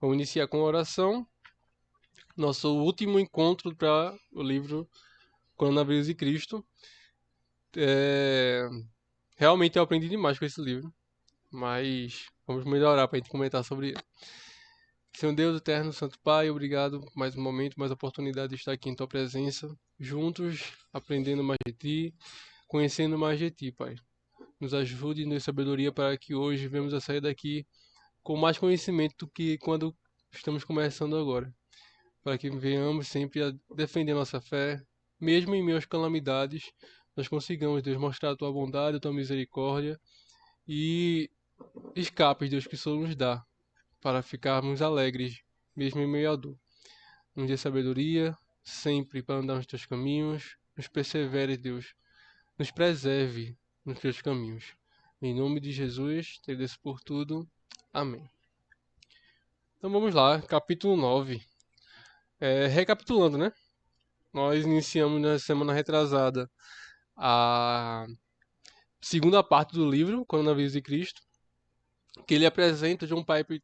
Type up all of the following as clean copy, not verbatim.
Vamos iniciar com a oração. Nosso último encontro para o livro Coronavírus e Cristo. É, Realmente eu aprendi demais com esse livro, mas vamos melhorar para a gente comentar sobre ele. Senhor Deus, eterno, Santo Pai, obrigado por mais um momento, mais oportunidade de estar aqui em Tua presença, juntos, aprendendo mais de Ti, conhecendo mais de Ti, Pai. Nos ajude e nos dê sabedoria para que hoje venhamos a sair daqui com mais conhecimento do que quando estamos começando agora. Para que venhamos sempre a defender nossa fé, mesmo em meio às calamidades, nós consigamos, Deus, mostrar a Tua bondade, a Tua misericórdia e escapes, Deus, que o Senhor nos dá, para ficarmos alegres, mesmo em meio à dor. Nos dê sabedoria, sempre para andar nos Teus caminhos, nos persevere, Deus, nos preserve nos Teus caminhos. Em nome de Jesus, te agradeço por tudo. Amém. Então vamos lá, capítulo 9. Recapitulando, né? Nós iniciamos na semana retrasada a segunda parte do livro, Coronavírus e Cristo, que ele apresenta, John Piper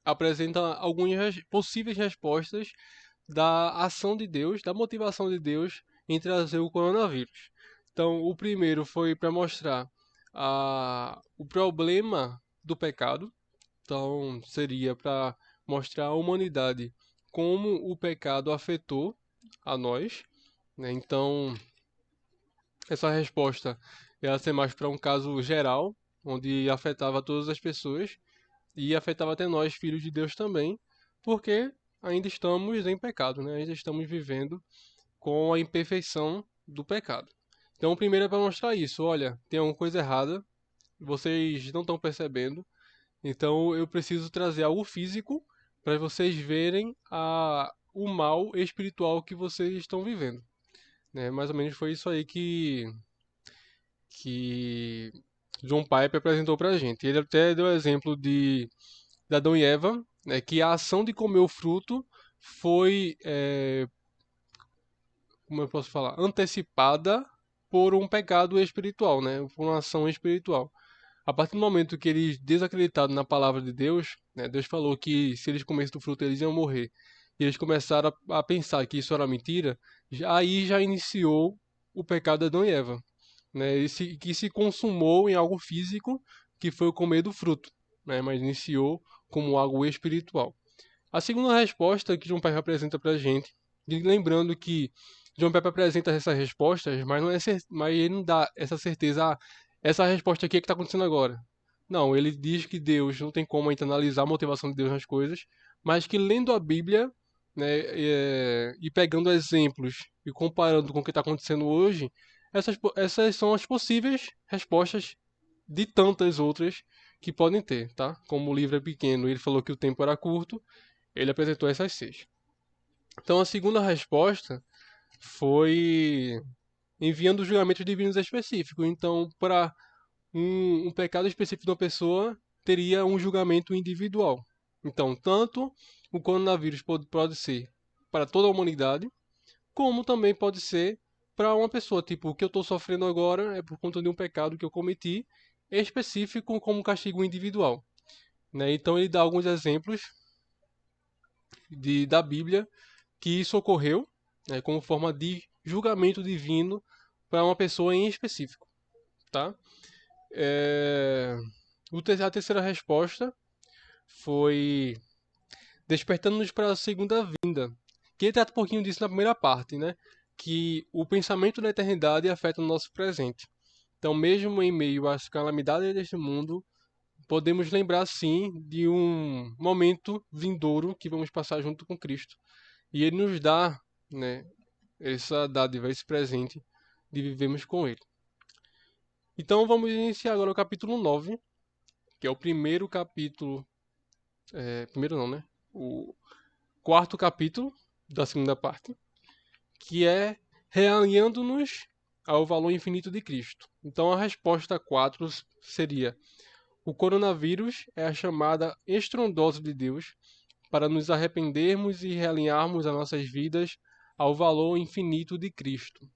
apresenta algumas possíveis respostas da ação de Deus, da motivação de Deus em trazer o coronavírus. Então, o primeiro foi para mostrar o problema do pecado. Então, seria para mostrar à humanidade como o pecado afetou a nós, né? Então, essa resposta ia ser mais para um caso geral, onde afetava todas as pessoas e afetava até nós, filhos de Deus também, porque ainda estamos em pecado, né? Ainda estamos vivendo com a imperfeição do pecado. Então, o primeiro é para mostrar isso. Olha, tem alguma coisa errada, vocês não estão percebendo, então eu preciso trazer algo físico para vocês verem o mal espiritual que vocês estão vivendo. Né? Mais ou menos foi isso aí que John Piper apresentou para a gente. Ele até deu o exemplo de Adão e Eva, né, que a ação de comer o fruto foi, como eu posso falar, antecipada por um pecado espiritual, né, por uma ação espiritual. A partir do momento que eles desacreditaram na palavra de Deus, né, Deus falou que se eles comessem do fruto eles iam morrer. E eles começaram a pensar que isso era mentira, aí já iniciou o pecado de Adão e Eva, né, que se consumou em algo físico, que foi o comer do fruto, né, mas iniciou como algo espiritual. A segunda resposta que John Piper apresenta para a gente, lembrando que John Piper apresenta essas respostas, mas, mas ele não dá essa certeza, essa resposta aqui é que está acontecendo agora. Não, ele diz que Deus não tem como a gente analisar a motivação de Deus nas coisas, mas que lendo a Bíblia, né, e pegando exemplos e comparando com o que está acontecendo hoje, essas são as possíveis respostas de tantas outras que podem ter, tá? Como o livro é pequeno e ele falou que o tempo era curto, ele apresentou essas seis. Então a segunda resposta foi enviando julgamentos divinos específicos. Então, para um pecado específico de uma pessoa, teria um julgamento individual. Então, tanto o coronavírus pode ser para toda a humanidade, como também pode ser para uma pessoa. Tipo, o que eu estou sofrendo agora é por conta de um pecado que eu cometi, específico como castigo individual. Né? Então, ele dá alguns exemplos da Bíblia que isso ocorreu, né, como forma de julgamento divino para uma pessoa em específico, tá? É... A terceira resposta foi despertando-nos para a segunda vinda, que ele trata um pouquinho disso na primeira parte, né? Que o pensamento da eternidade afeta o nosso presente. Então, mesmo em meio às calamidades deste mundo, podemos lembrar sim de um momento vindouro que vamos passar junto com Cristo. E ele nos dá, né, essa dádiva, esse presente de vivermos com ele. Então vamos iniciar agora o capítulo 9, que é o primeiro capítulo. Primeiro não, né? O quarto capítulo da segunda parte, que é realinhando-nos ao valor infinito de Cristo. Então a resposta 4 seria: o coronavírus é a chamada estrondosa de Deus para nos arrependermos e realinharmos as nossas vidas ao valor infinito de Cristo.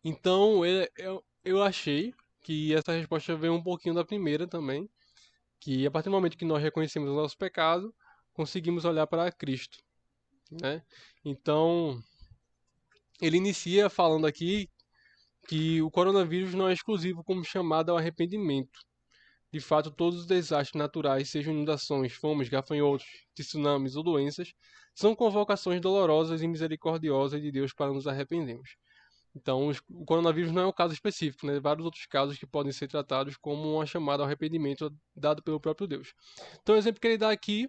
Então, eu achei que essa resposta veio um pouquinho da primeira também, Que a partir do momento que nós reconhecemos o nosso pecado, conseguimos olhar para Cristo, né? Então, ele inicia falando aqui que o coronavírus não é exclusivo como chamado ao arrependimento. De fato, todos os desastres naturais, sejam inundações, fomes, gafanhotos, tsunamis ou doenças, são convocações dolorosas e misericordiosas de Deus para nos arrependermos. Então, o coronavírus não é um caso específico, né? Vários outros casos que podem ser tratados como uma chamada ao arrependimento dado pelo próprio Deus. Então, o exemplo que ele dá aqui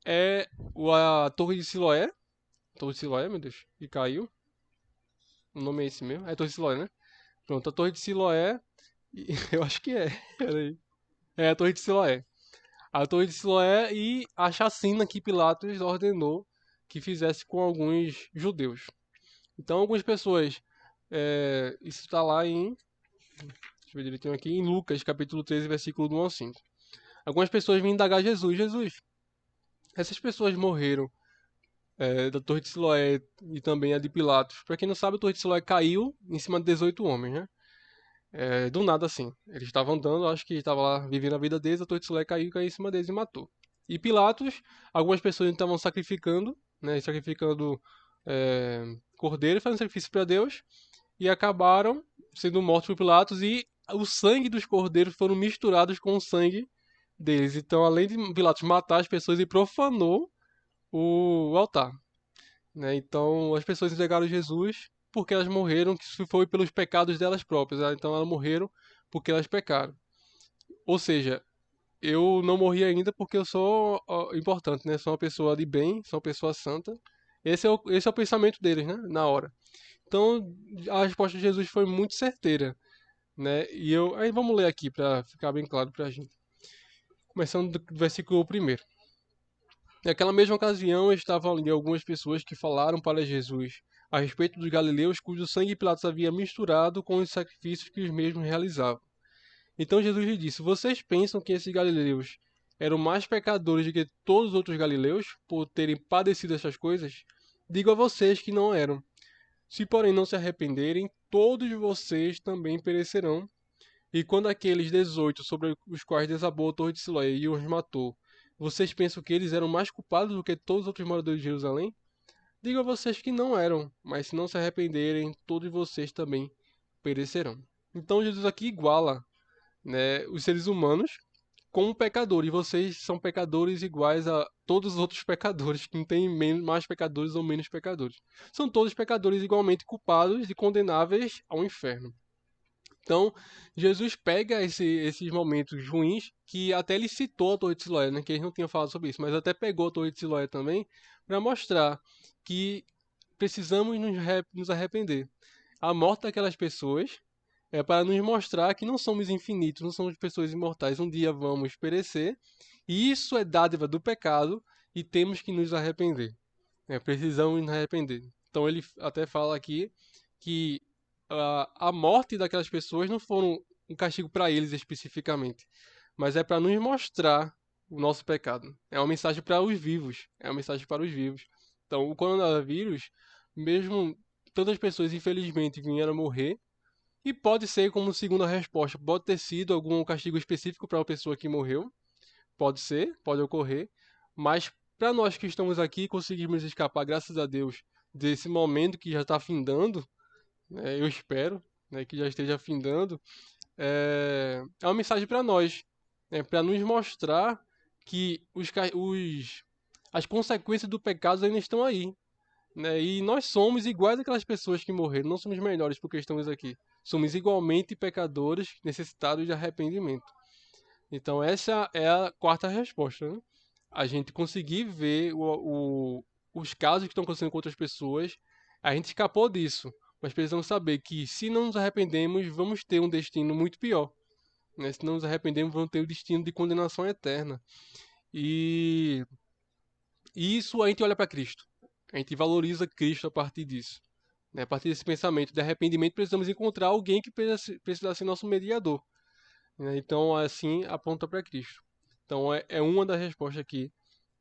é a Torre de Siloé. Torre de Siloé, meu Deus, que caiu. O nome é esse mesmo? É Torre de Siloé, né? Pronto, a Torre de Siloé. Eu acho que é. Peraí. É a Torre de Siloé. A Torre de Siloé e a chacina que Pilatos ordenou que fizesse com alguns judeus. Então, algumas pessoas. Isso está lá em. Deixa eu ver direitinho aqui. Em Lucas, capítulo 13, versículo do 1 ao 5. Algumas pessoas vêm indagar Jesus. Jesus, essas pessoas morreram da Torre de Siloé e também a de Pilatos. Para quem não sabe, a Torre de Siloé caiu em cima de 18 homens, né? Do nada assim. Eles estavam andando, acho que estavam lá vivendo a vida deles, a Torre de Siloé caiu em cima deles e matou. E Pilatos, algumas pessoas estavam sacrificando, né? Sacrificando cordeiro, fazendo sacrifício para Deus, e acabaram sendo mortos por Pilatos e o sangue dos cordeiros foram misturados com o sangue deles. Então, além de Pilatos matar as pessoas, ele profanou o altar, né? Então, as pessoas entregaram Jesus porque elas morreram, que isso foi pelos pecados delas próprias, né? Então, elas morreram porque elas pecaram. Ou seja, eu não morri ainda porque eu sou importante, né? Sou uma pessoa de bem, sou uma pessoa santa. Esse é o pensamento deles, né? Na hora. Então, a resposta de Jesus foi muito certeira, né? Aí vamos ler aqui para ficar bem claro para a gente. Começando do versículo 1. Naquela mesma ocasião, estavam ali algumas pessoas que falaram para Jesus a respeito dos galileus cujo sangue Pilatos havia misturado com os sacrifícios que os mesmos realizavam. Então Jesus lhe disse: Vocês pensam que esses galileus eram mais pecadores do que todos os outros galileus por terem padecido essas coisas? Digo a vocês que não eram. Se, porém, não se arrependerem, todos vocês também perecerão. E quando aqueles 18 sobre os quais desabou a torre de Siloé e os matou, vocês pensam que eles eram mais culpados do que todos os outros moradores de Jerusalém? Digo a vocês que não eram, mas se não se arrependerem, todos vocês também perecerão. Então Jesus aqui iguala, né, os seres humanos com um pecador, e vocês são pecadores iguais a todos os outros pecadores, que não tem mais pecadores ou menos pecadores. São todos pecadores igualmente culpados e condenáveis ao inferno. Então, Jesus pega esses momentos ruins, que até ele citou a Torre de Siloé, né, que eles não tinham falado sobre isso, mas até pegou a Torre de Siloé também, para mostrar que precisamos nos arrepender. A morte daquelas pessoas é para nos mostrar que não somos infinitos, não somos pessoas imortais. Um dia vamos perecer, e isso é dádiva do pecado, e temos que nos arrepender. Precisamos nos arrepender. Então ele até fala aqui que a morte daquelas pessoas não foram um castigo para eles especificamente, mas é para nos mostrar o nosso pecado. É uma mensagem para os vivos. É uma mensagem para os vivos. Então, o coronavírus, mesmo tantas pessoas infelizmente vieram morrer, e pode ser como segunda resposta, pode ter sido algum castigo específico para uma pessoa que morreu, pode ser, pode ocorrer, mas para nós que estamos aqui conseguimos escapar, graças a Deus, desse momento que já está findando, né, eu espero, né, que já esteja findando, é uma mensagem para nós, né, para nos mostrar que as consequências do pecado ainda estão aí, né, e nós somos iguais àquelas pessoas que morreram, não somos melhores porque estamos aqui. Somos igualmente pecadores necessitados de arrependimento. Então essa é a quarta resposta, né? A gente conseguir ver os casos que estão acontecendo com outras pessoas, a gente escapou disso. Mas precisamos saber que se não nos arrependemos, vamos ter um destino muito pior. Né? Se não nos arrependemos, vamos ter o destino de condenação eterna. E isso a gente olha para Cristo. A gente valoriza Cristo a partir disso. Né? A partir desse pensamento de arrependimento, precisamos encontrar alguém que precisa ser nosso mediador. Né? Então, assim, aponta para Cristo. Então, é uma das respostas aqui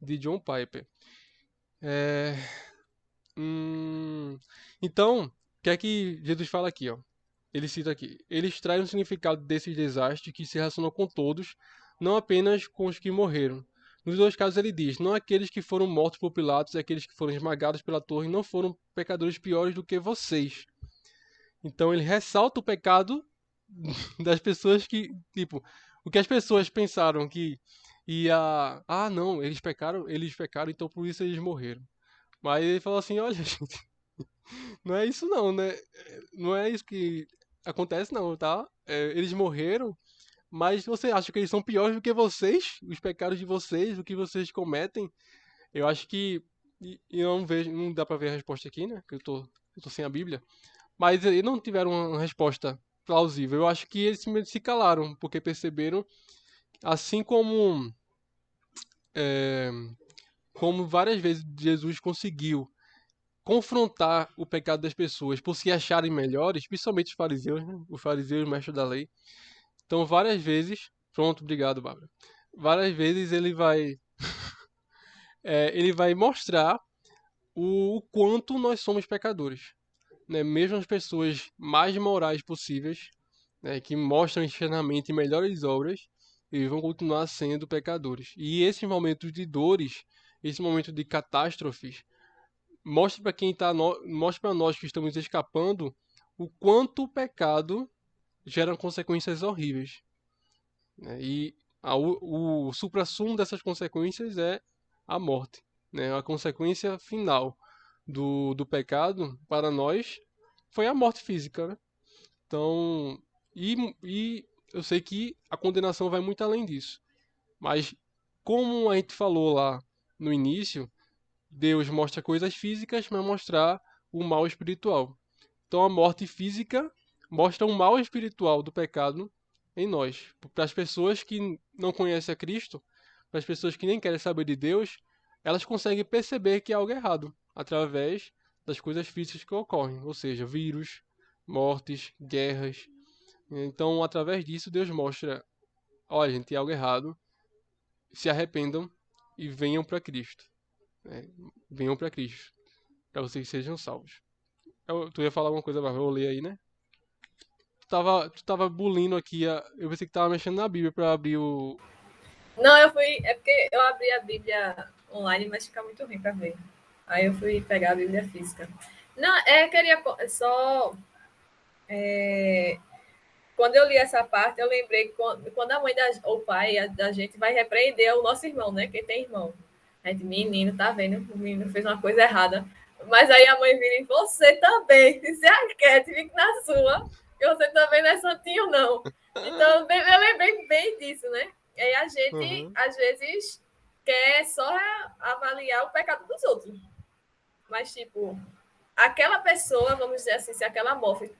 de John Piper. É... Então, o que é que Jesus fala aqui? Ó? Ele cita aqui. Ele extrai um significado desses desastres que se relacionam com todos, não apenas com os que morreram. Nos dois casos ele diz, não aqueles que foram mortos por Pilatos e aqueles que foram esmagados pela torre não foram pecadores piores do que vocês. Então ele ressalta o pecado das pessoas que, tipo, o que as pessoas pensaram que ia, não, eles pecaram, então por isso eles morreram. Mas ele falou assim, olha, gente, não é isso não, né? Não é isso que acontece não, tá? Eles morreram, mas você acha que eles são piores do que vocês? Os pecados de vocês, o que vocês cometem? Eu acho que e eu não vejo, não dá pra ver a resposta aqui, né? Que eu tô sem a Bíblia. Mas eles não tiveram uma resposta plausível. Eu acho que eles simplesmente se calaram, porque perceberam, assim é, como várias vezes Jesus conseguiu confrontar o pecado das pessoas por se acharem melhores, principalmente os fariseus, né? Os fariseus, mestres da lei. Então, várias vezes, pronto, obrigado, Bárbara. Várias vezes ele vai mostrar o quanto nós somos pecadores, né? Mesmo as pessoas mais morais possíveis, né, que mostram externamente melhores obras, eles vão continuar sendo pecadores. E esses momentos de dores, esse momento de catástrofes, mostra para nós que estamos escapando o quanto o pecado gera consequências horríveis, né? E o suprassumo dessas consequências é a morte, né? A consequência final do pecado para nós foi a morte física, né? Então, e eu sei que a condenação vai muito além disso. Mas, como a gente falou lá no início, Deus mostra coisas físicas para mostrar o mal espiritual. Então, a morte física mostra o mal espiritual do pecado em nós. Para as pessoas que não conhecem a Cristo, para as pessoas que nem querem saber de Deus, elas conseguem perceber que há algo errado através das coisas físicas que ocorrem, ou seja, vírus, mortes, guerras. Então, através disso, Deus mostra: olha, gente, tem algo errado, se arrependam e venham para Cristo, né? Venham para Cristo, para vocês sejam salvos. Tu ia falar alguma coisa, mas eu ler aí, né? Tu tava bulindo aqui, eu pensei que tava mexendo na Bíblia para abrir o. Não, eu fui. É porque eu abri a Bíblia online, mas fica muito ruim para ver. Aí eu fui pegar a Bíblia física. Não, queria só. é, Quando eu li essa parte, eu lembrei quando a mãe ou o pai da gente vai repreender o nosso irmão, né? Quem tem irmão. A gente, menino, tá vendo? O menino fez uma coisa errada. Mas aí a mãe vira e você também. Se aquete, fique na sua. Que você também não é santinho, não. Então, eu lembrei bem disso, né? E aí a gente, Uhum. às vezes, quer só avaliar o pecado dos outros. Mas, tipo, aquela pessoa, vamos dizer assim, se aquela morte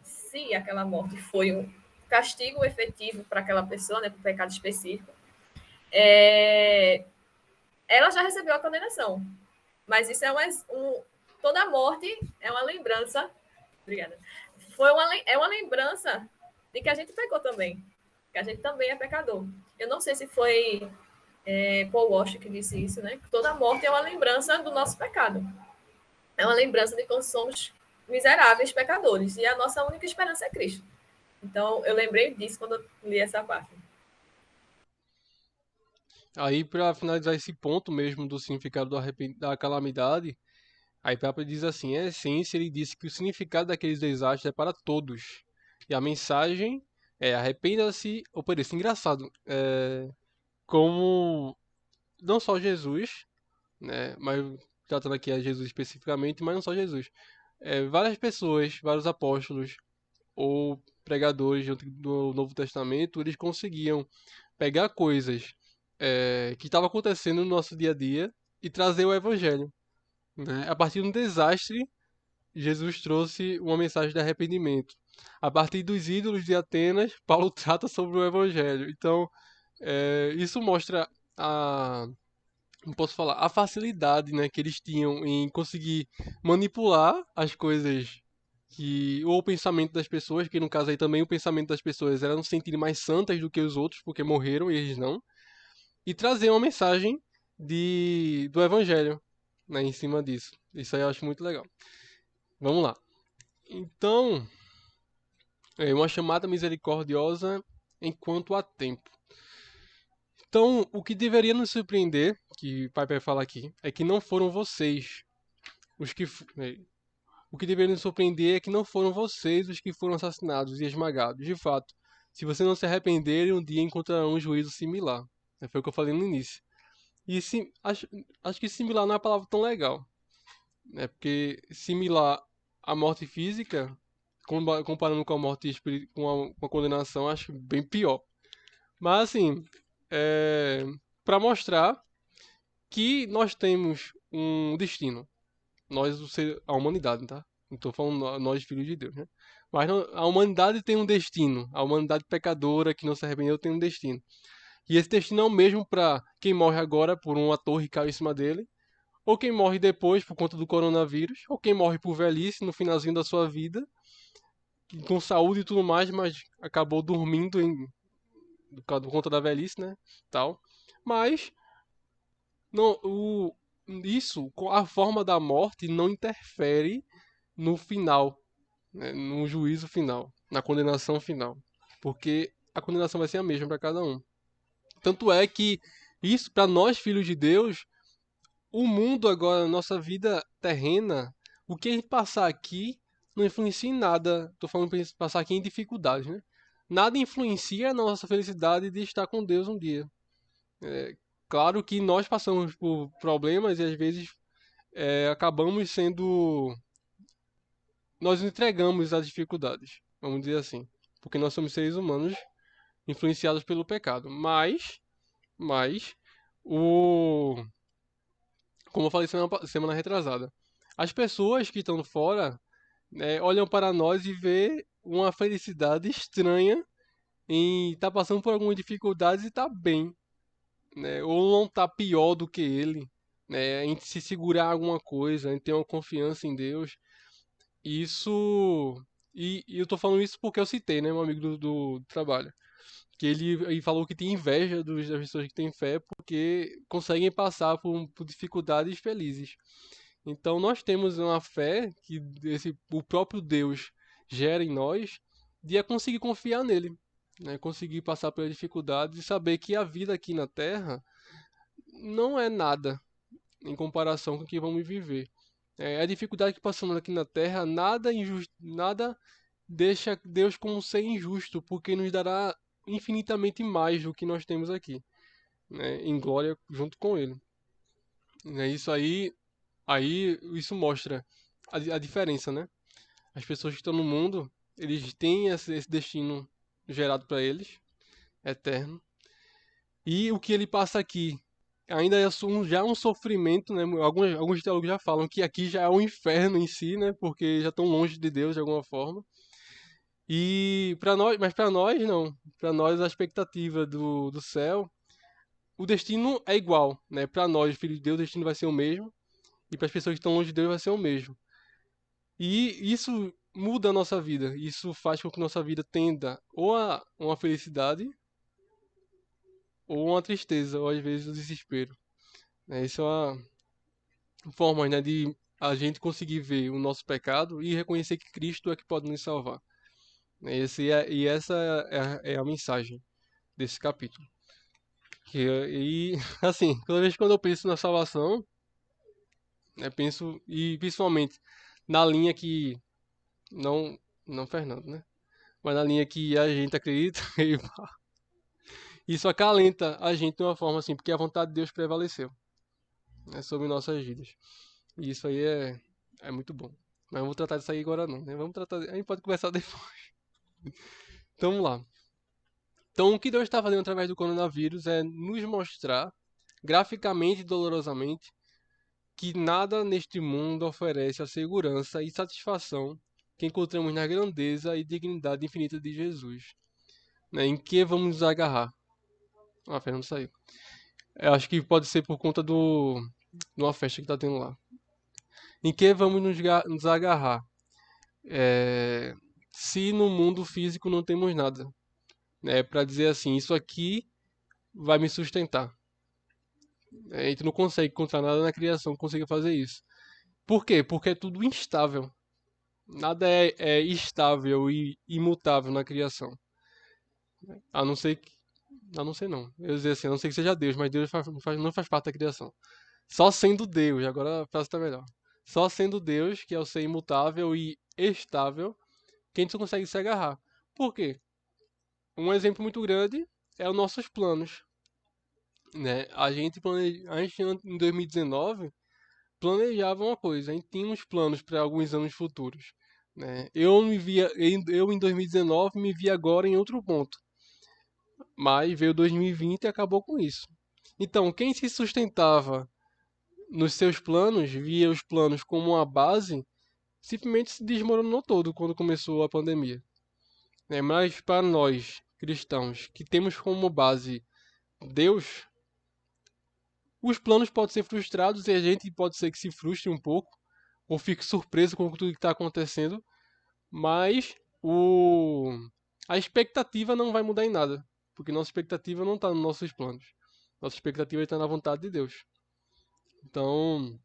foi um castigo efetivo para aquela pessoa, né, para o pecado específico, ela já recebeu a condenação. Mas isso toda morte é uma lembrança. Obrigada. É uma lembrança de que a gente pecou também, que a gente também é pecador. Eu não sei se foi Paul Washer que disse isso, né? Que toda morte é uma lembrança do nosso pecado. É uma lembrança de como somos miseráveis pecadores. E a nossa única esperança é Cristo. Então, eu lembrei disso quando eu li essa parte. Aí, para finalizar esse ponto mesmo do significado da calamidade, aí Papa diz assim: em essência, ele disse que o significado daqueles desastres é para todos. E a mensagem é: arrependa-se ou pereça. Engraçado, como não só Jesus, né, mas tratando aqui a Jesus especificamente, mas não só Jesus. Várias pessoas, vários apóstolos ou pregadores do Novo Testamento, eles conseguiam pegar coisas que estavam acontecendo no nosso dia a dia e trazer o Evangelho, né? A partir de um desastre, Jesus trouxe uma mensagem de arrependimento. A partir dos ídolos de Atenas, Paulo trata sobre o Evangelho. Então, isso mostra a, não posso falar, a facilidade, né, que eles tinham em conseguir manipular as coisas ou o pensamento das pessoas, que no caso aí também o pensamento das pessoas era não se sentirem mais santas do que os outros, porque morreram e eles não, e trazer uma mensagem do Evangelho, né, em cima disso. Isso aí eu acho muito legal. Vamos lá. Então, uma chamada misericordiosa enquanto há tempo. Então, o que deveria nos surpreender, que o Piper fala aqui, é que não foram vocês os que. O que deveria nos surpreender é que não foram vocês os que foram assassinados e esmagados. De fato, se vocês não se arrependerem, um dia encontrarão um juízo similar. Foi o que eu falei no início. E acho que similar não é uma palavra tão legal. Porque similar à morte física, comparando com a morte com a condenação, acho bem pior. Mas assim, para mostrar que nós temos um destino. Nós, a humanidade, tá? Não tô falando nós, filhos de Deus, né? Mas a humanidade tem um destino. A humanidade pecadora que não se arrependeu tem um destino. E esse destino é o mesmo para quem morre agora por uma torre que caiu em cima dele, ou quem morre depois por conta do coronavírus, ou quem morre por velhice no finalzinho da sua vida, com saúde e tudo mais, mas acabou dormindo por conta da velhice, né? Tal. Mas não, a forma da morte não interfere no final, né, no juízo final, na condenação final, porque a condenação vai ser a mesma para cada um. Tanto é que isso, para nós filhos de Deus, o mundo agora, nossa vida terrena, o que a gente passar aqui não influencia em nada. Tô falando para passar aqui em dificuldades, né? Nada influencia na nossa felicidade de estar com Deus um dia. Claro que nós passamos por problemas e às vezes acabamos sendo. Nós entregamos as dificuldades, vamos dizer assim. Porque nós somos seres humanos influenciados pelo pecado. Mas, o. Como eu falei semana retrasada, as pessoas que estão fora, né, olham para nós e vê uma felicidade estranha em estar passando por algumas dificuldades e estar bem, né? Ou não estar pior do que ele, né? Em se segurar alguma coisa, em ter uma confiança em Deus. Isso. E eu tô falando isso porque eu citei, né, meu amigo do trabalho. Que ele falou que tem inveja das pessoas que têm fé porque conseguem passar por dificuldades felizes. Então nós temos uma fé que o próprio Deus gera em nós de conseguir confiar nele, né? Conseguir passar pelas dificuldades e saber que a vida aqui na Terra não é nada em comparação com o que vamos viver. A dificuldade que passamos aqui na Terra, nada deixa Deus como ser injusto, porque nos dará infinitamente mais do que nós temos aqui, né? Em glória junto com Ele. Isso aí isso mostra a diferença, né? As pessoas que estão no mundo, eles têm esse destino gerado para eles, eterno. E o que ele passa aqui ainda é já um sofrimento, né? Alguns teólogos já falam que aqui já é um inferno em si, né? Porque já estão longe de Deus de alguma forma. E para nós, mas para nós não. Para nós a expectativa do céu, o destino é igual, né? Para nós, filhos de Deus, o destino vai ser o mesmo. E para as pessoas que estão longe de Deus vai ser o mesmo. E isso muda a nossa vida. Isso faz com que nossa vida tenda ou a uma felicidade ou uma tristeza, ou às vezes o desespero. Isso é uma forma, né, de a gente conseguir ver o nosso pecado e reconhecer que Cristo é que pode nos salvar. E essa é a mensagem desse capítulo. E assim, toda vez que eu penso na salvação, penso, e principalmente na linha que não, não Fernando, né? Mas na linha que a gente acredita, e isso acalenta a gente de uma forma assim, porque a vontade de Deus prevaleceu, né, sobre nossas vidas. E isso aí é muito bom. Mas não vou tratar disso aí agora não, né? A gente pode conversar depois. Então vamos lá. Então o que Deus está fazendo através do coronavírus é nos mostrar, graficamente e dolorosamente, que nada neste mundo oferece a segurança e satisfação que encontramos na grandeza e dignidade infinita de Jesus. Né? Em que vamos nos agarrar? Ah, Fernando saiu. Eu acho que pode ser por conta de uma festa que está tendo lá. Em que vamos nos agarrar? Se no mundo físico não temos nada, né? Para dizer assim, isso aqui vai me sustentar. A gente não consegue encontrar nada na criação que consiga fazer isso. Por quê? Porque é tudo instável. Nada é estável e imutável na criação. A não ser que A não ser não. Eu ia dizer assim, a não ser que seja Deus, mas Deus não faz parte da criação. Só sendo Deus, agora a frase tá melhor. Só sendo Deus, que é o ser imutável e estável, que a gente consegue se agarrar. Por quê? Um exemplo muito grande é os nossos planos, né? A gente em 2019 planejava uma coisa, a gente tinha uns planos para alguns anos futuros, né? Eu em 2019 me vi agora em outro ponto, mas veio 2020 e acabou com isso. Então, quem se sustentava nos seus planos, via os planos como uma base, simplesmente se desmoronou todo quando começou a pandemia, né? Mas para nós cristãos que temos como base Deus, os planos podem ser frustrados e a gente pode ser que se frustre um pouco ou fique surpreso com tudo que está acontecendo, mas o... a expectativa não vai mudar em nada, porque nossa expectativa não está nos nossos planos. Nossa expectativa está na vontade de Deus. Então,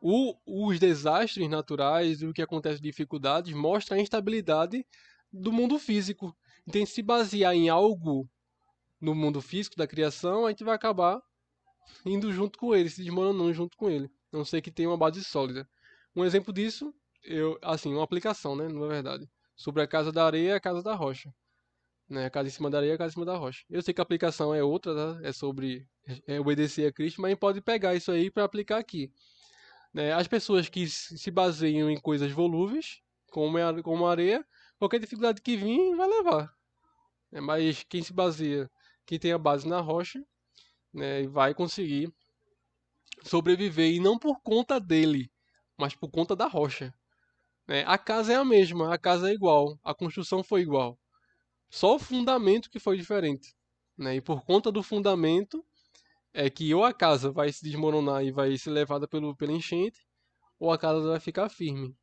os desastres naturais e o que acontece de dificuldades mostra a instabilidade do mundo físico. Então, se basear em algo no mundo físico da criação, a gente vai acabar indo junto com ele, se desmoronando junto com ele. A não ser que tenha uma base sólida. Um exemplo disso, assim, uma aplicação, né, na verdade, sobre a casa da areia e a casa da rocha. Né, a casa em cima da areia e a casa em cima da rocha. Eu sei que a aplicação é outra, tá? É sobre obedecer a Cristo, mas a gente pode pegar isso aí para aplicar aqui. Né? As pessoas que se baseiam em coisas volúveis, como a areia, qualquer dificuldade que vir vai levar. Né? Mas quem se baseia, quem tem a base na rocha, né, vai conseguir sobreviver e não por conta dele, mas por conta da rocha. Né? A casa é a mesma, a casa é igual, a construção foi igual, só o fundamento que foi diferente. Né? E por conta do fundamento é que ou a casa vai se desmoronar e vai ser levada pela enchente, ou a casa vai ficar firme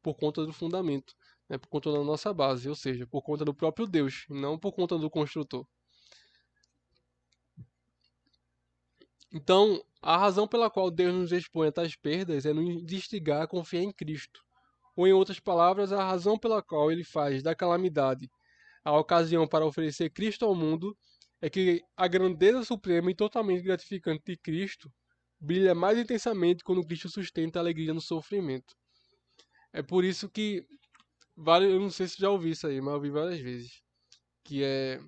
por conta do fundamento, né? Por conta da nossa base, ou seja, por conta do próprio Deus, não por conta do construtor. Então, a razão pela qual Deus nos expõe a tais perdas é nos instigar a confiar em Cristo. Ou, em outras palavras, a razão pela qual ele faz da calamidade a ocasião para oferecer Cristo ao mundo é que a grandeza suprema e totalmente gratificante de Cristo brilha mais intensamente quando Cristo sustenta a alegria no sofrimento. É por isso que, eu não sei se já ouvi isso aí, mas eu ouvi várias vezes, que é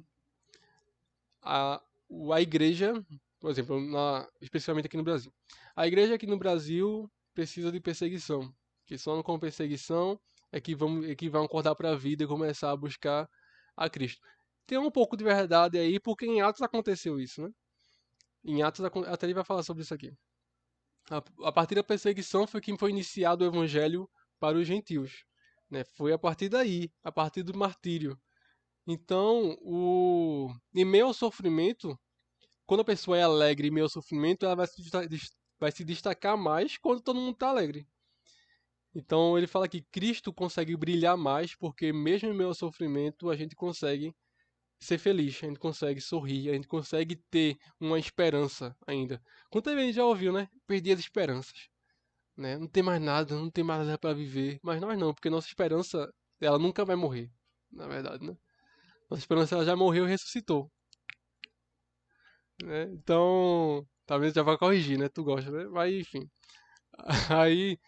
a, a igreja, por exemplo, especialmente aqui no Brasil. A igreja aqui no Brasil precisa de perseguição, que só com perseguição é que vão acordar para a vida e começar a buscar a Cristo. Tem um pouco de verdade aí, porque em Atos aconteceu isso, né? Em Atos, até ele vai falar sobre isso aqui. A partir da perseguição foi que foi iniciado o evangelho para os gentios. Né? Foi a partir daí, a partir do martírio. Então, em meio ao sofrimento, quando a pessoa é alegre em meio ao sofrimento, ela vai se destacar mais quando todo mundo está alegre. Então, ele fala que Cristo consegue brilhar mais, porque mesmo em meio ao sofrimento, a gente consegue ser feliz, a gente consegue sorrir, a gente consegue ter uma esperança ainda. Quantas vezes a gente já ouviu, né? Perdi as esperanças. Né? Não tem mais nada, não tem mais nada para viver. Mas nós não, porque nossa esperança, ela nunca vai morrer, na verdade, né? Nossa esperança ela já morreu e ressuscitou. Né? Então, talvez já vá corrigir, né? Tu gosta, né? Mas enfim. Aí,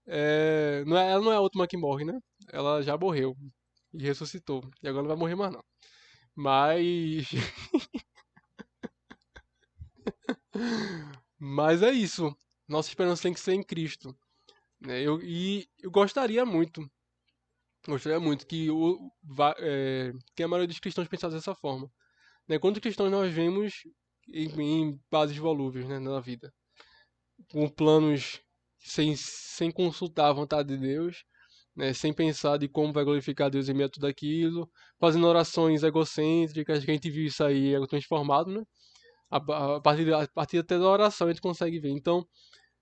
ela não é a última que morre, né? Ela já morreu e ressuscitou. E agora não vai morrer mais, não. Mas. Mas é isso. Nossa esperança tem que ser em Cristo. Né? Eu gostaria muito que a maioria dos cristãos pensasse dessa forma. Né? Quantos cristãos nós vemos em bases volúveis, né, na vida? Com planos sem consultar a vontade de Deus, né, sem pensar de como vai glorificar Deus em meio a tudo aquilo, fazendo orações egocêntricas, que a gente viu isso aí, é transformado, né? A partir até da oração a gente consegue ver. Então,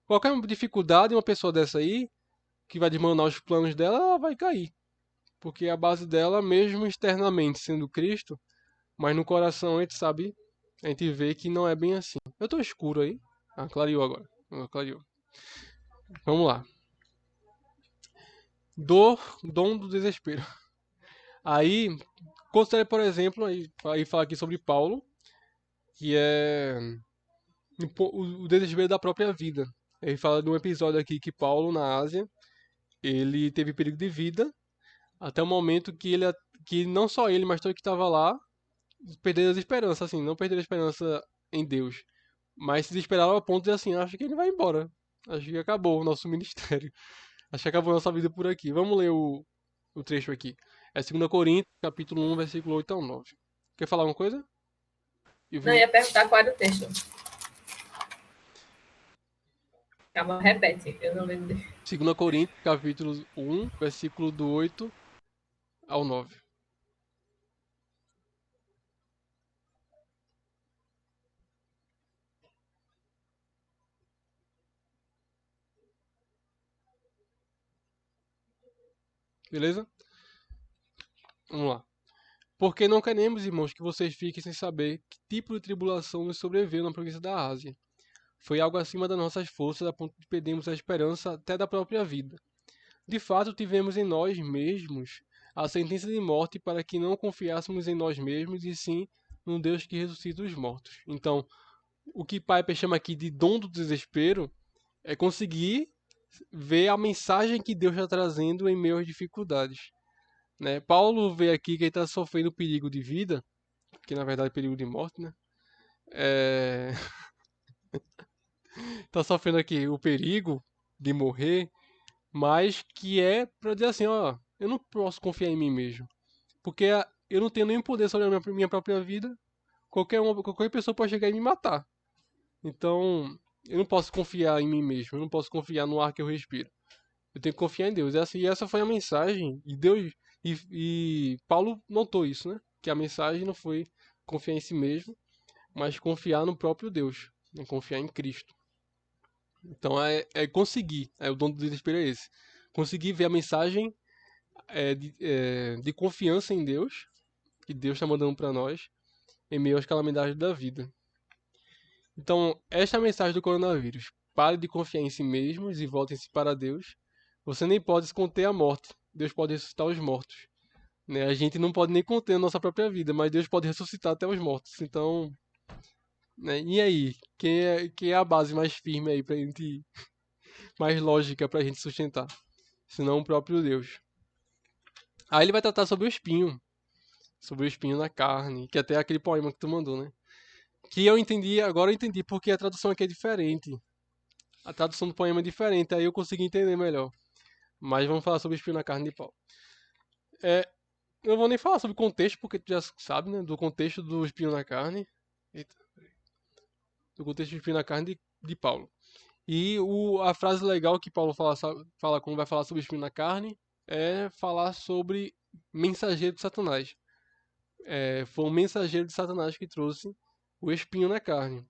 qualquer dificuldade, uma pessoa dessa aí, que vai desmoronar os planos dela, ela vai cair. Porque a base dela, mesmo externamente sendo Cristo, mas no coração a gente sabe, a gente vê que não é bem assim. Eu tô escuro aí. Ah, clareou agora. Clareou. Vamos lá. Dom do desespero. Aí, Considere, por exemplo, aí falar aqui sobre Paulo, que é o desespero da própria vida. Ele fala de um episódio aqui que Paulo, na Ásia, ele teve perigo de vida, até o momento que não só ele, mas todo que estava lá, perderam as esperanças, assim, não perderam a esperança em Deus, mas se desesperaram ao ponto de, assim, acho que ele vai embora. Acho que acabou o nosso ministério. Acho que acabou a nossa vida por aqui. Vamos ler o trecho aqui. É 2 Coríntios, capítulo 1, versículo 8 ao 9. Quer falar alguma coisa? Não, ia perguntar qual era o texto. Calma, repete. Eu não lembro. 2 Coríntios, capítulo 1, versículo do 8 ao 9. Beleza? Vamos lá. Porque não queremos, irmãos, que vocês fiquem sem saber que tipo de tribulação nos sobreveio na província da Ásia. Foi algo acima das nossas forças, a ponto de perdermos a esperança até da própria vida. De fato, tivemos em nós mesmos a sentença de morte para que não confiássemos em nós mesmos e sim no Deus que ressuscita os mortos. Então, o que Piper chama aqui de dom do desespero é conseguir ver a mensagem que Deus está trazendo em meio às dificuldades. Né? Paulo vê aqui que ele está sofrendo perigo de vida, que na verdade é perigo de morte, né? Tá sofrendo aqui o perigo de morrer, mas que é para dizer assim, ó, eu não posso confiar em mim mesmo, porque eu não tenho nenhum poder sobre a minha própria vida. Qualquer pessoa pode chegar e me matar. Então, eu não posso confiar em mim mesmo, eu não posso confiar no ar que eu respiro. Eu tenho que confiar em Deus. Essa foi a mensagem. E Deus e Paulo notou isso, né? Que a mensagem não foi confiar em si mesmo, mas confiar no próprio Deus, né? Confiar em Cristo. Então é conseguir. O dom do desespero é esse. Conseguir ver a mensagem de confiança em Deus, que Deus está mandando para nós, em meio às calamidades da vida. Então, esta é a mensagem do coronavírus. Pare de confiar em si mesmos e voltem-se para Deus. Você nem pode se conter a morte. Deus pode ressuscitar os mortos. Né? A gente não pode nem conter a nossa própria vida, mas Deus pode ressuscitar até os mortos. Então, né? E aí? Quem é a base mais firme aí pra gente, mais lógica pra gente sustentar? Senão o próprio Deus. Aí ele vai tratar sobre o espinho na carne, que até é aquele poema que tu mandou, né? Que eu entendi, agora eu entendi porque a tradução aqui é diferente. A tradução do poema é diferente, aí eu consegui entender melhor. Mas vamos falar sobre o espinho na carne de Paulo. Eu não vou nem falar sobre o contexto, porque tu já sabe, né? Do contexto do espinho na carne. Eita. Do contexto do espinho na carne de Paulo. E a frase legal que Paulo fala quando vai falar sobre espinho na carne é falar sobre mensageiro de Satanás. Foi um mensageiro de Satanás que trouxe o espinho na carne.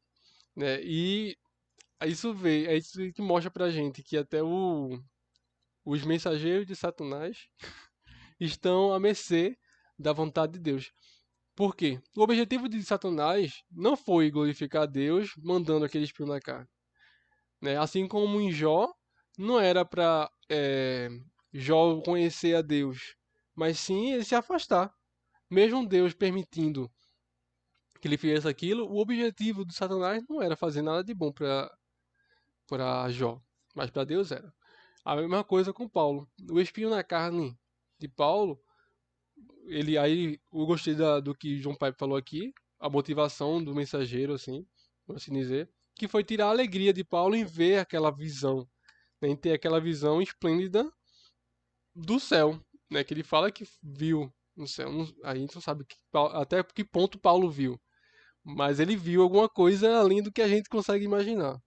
Né? E é isso que mostra pra gente que até os mensageiros de Satanás estão à mercê da vontade de Deus. Por quê? O objetivo de Satanás não foi glorificar a Deus mandando aquele espinho na carne. Né? Assim como em Jó, não era para Jó conhecer a Deus, mas sim ele se afastar. Mesmo Deus permitindo que ele fizesse aquilo, o objetivo de Satanás não era fazer nada de bom para Jó, mas para Deus era. A mesma coisa com Paulo. O espinho na carne de Paulo, eu gostei do que João Pipe falou aqui, a motivação do mensageiro, assim, por assim dizer, que foi tirar a alegria de Paulo em ver aquela visão, né, em ter aquela visão esplêndida do céu, né, que ele fala que viu no céu. A gente não sabe até que ponto Paulo viu, mas ele viu alguma coisa além do que a gente consegue imaginar.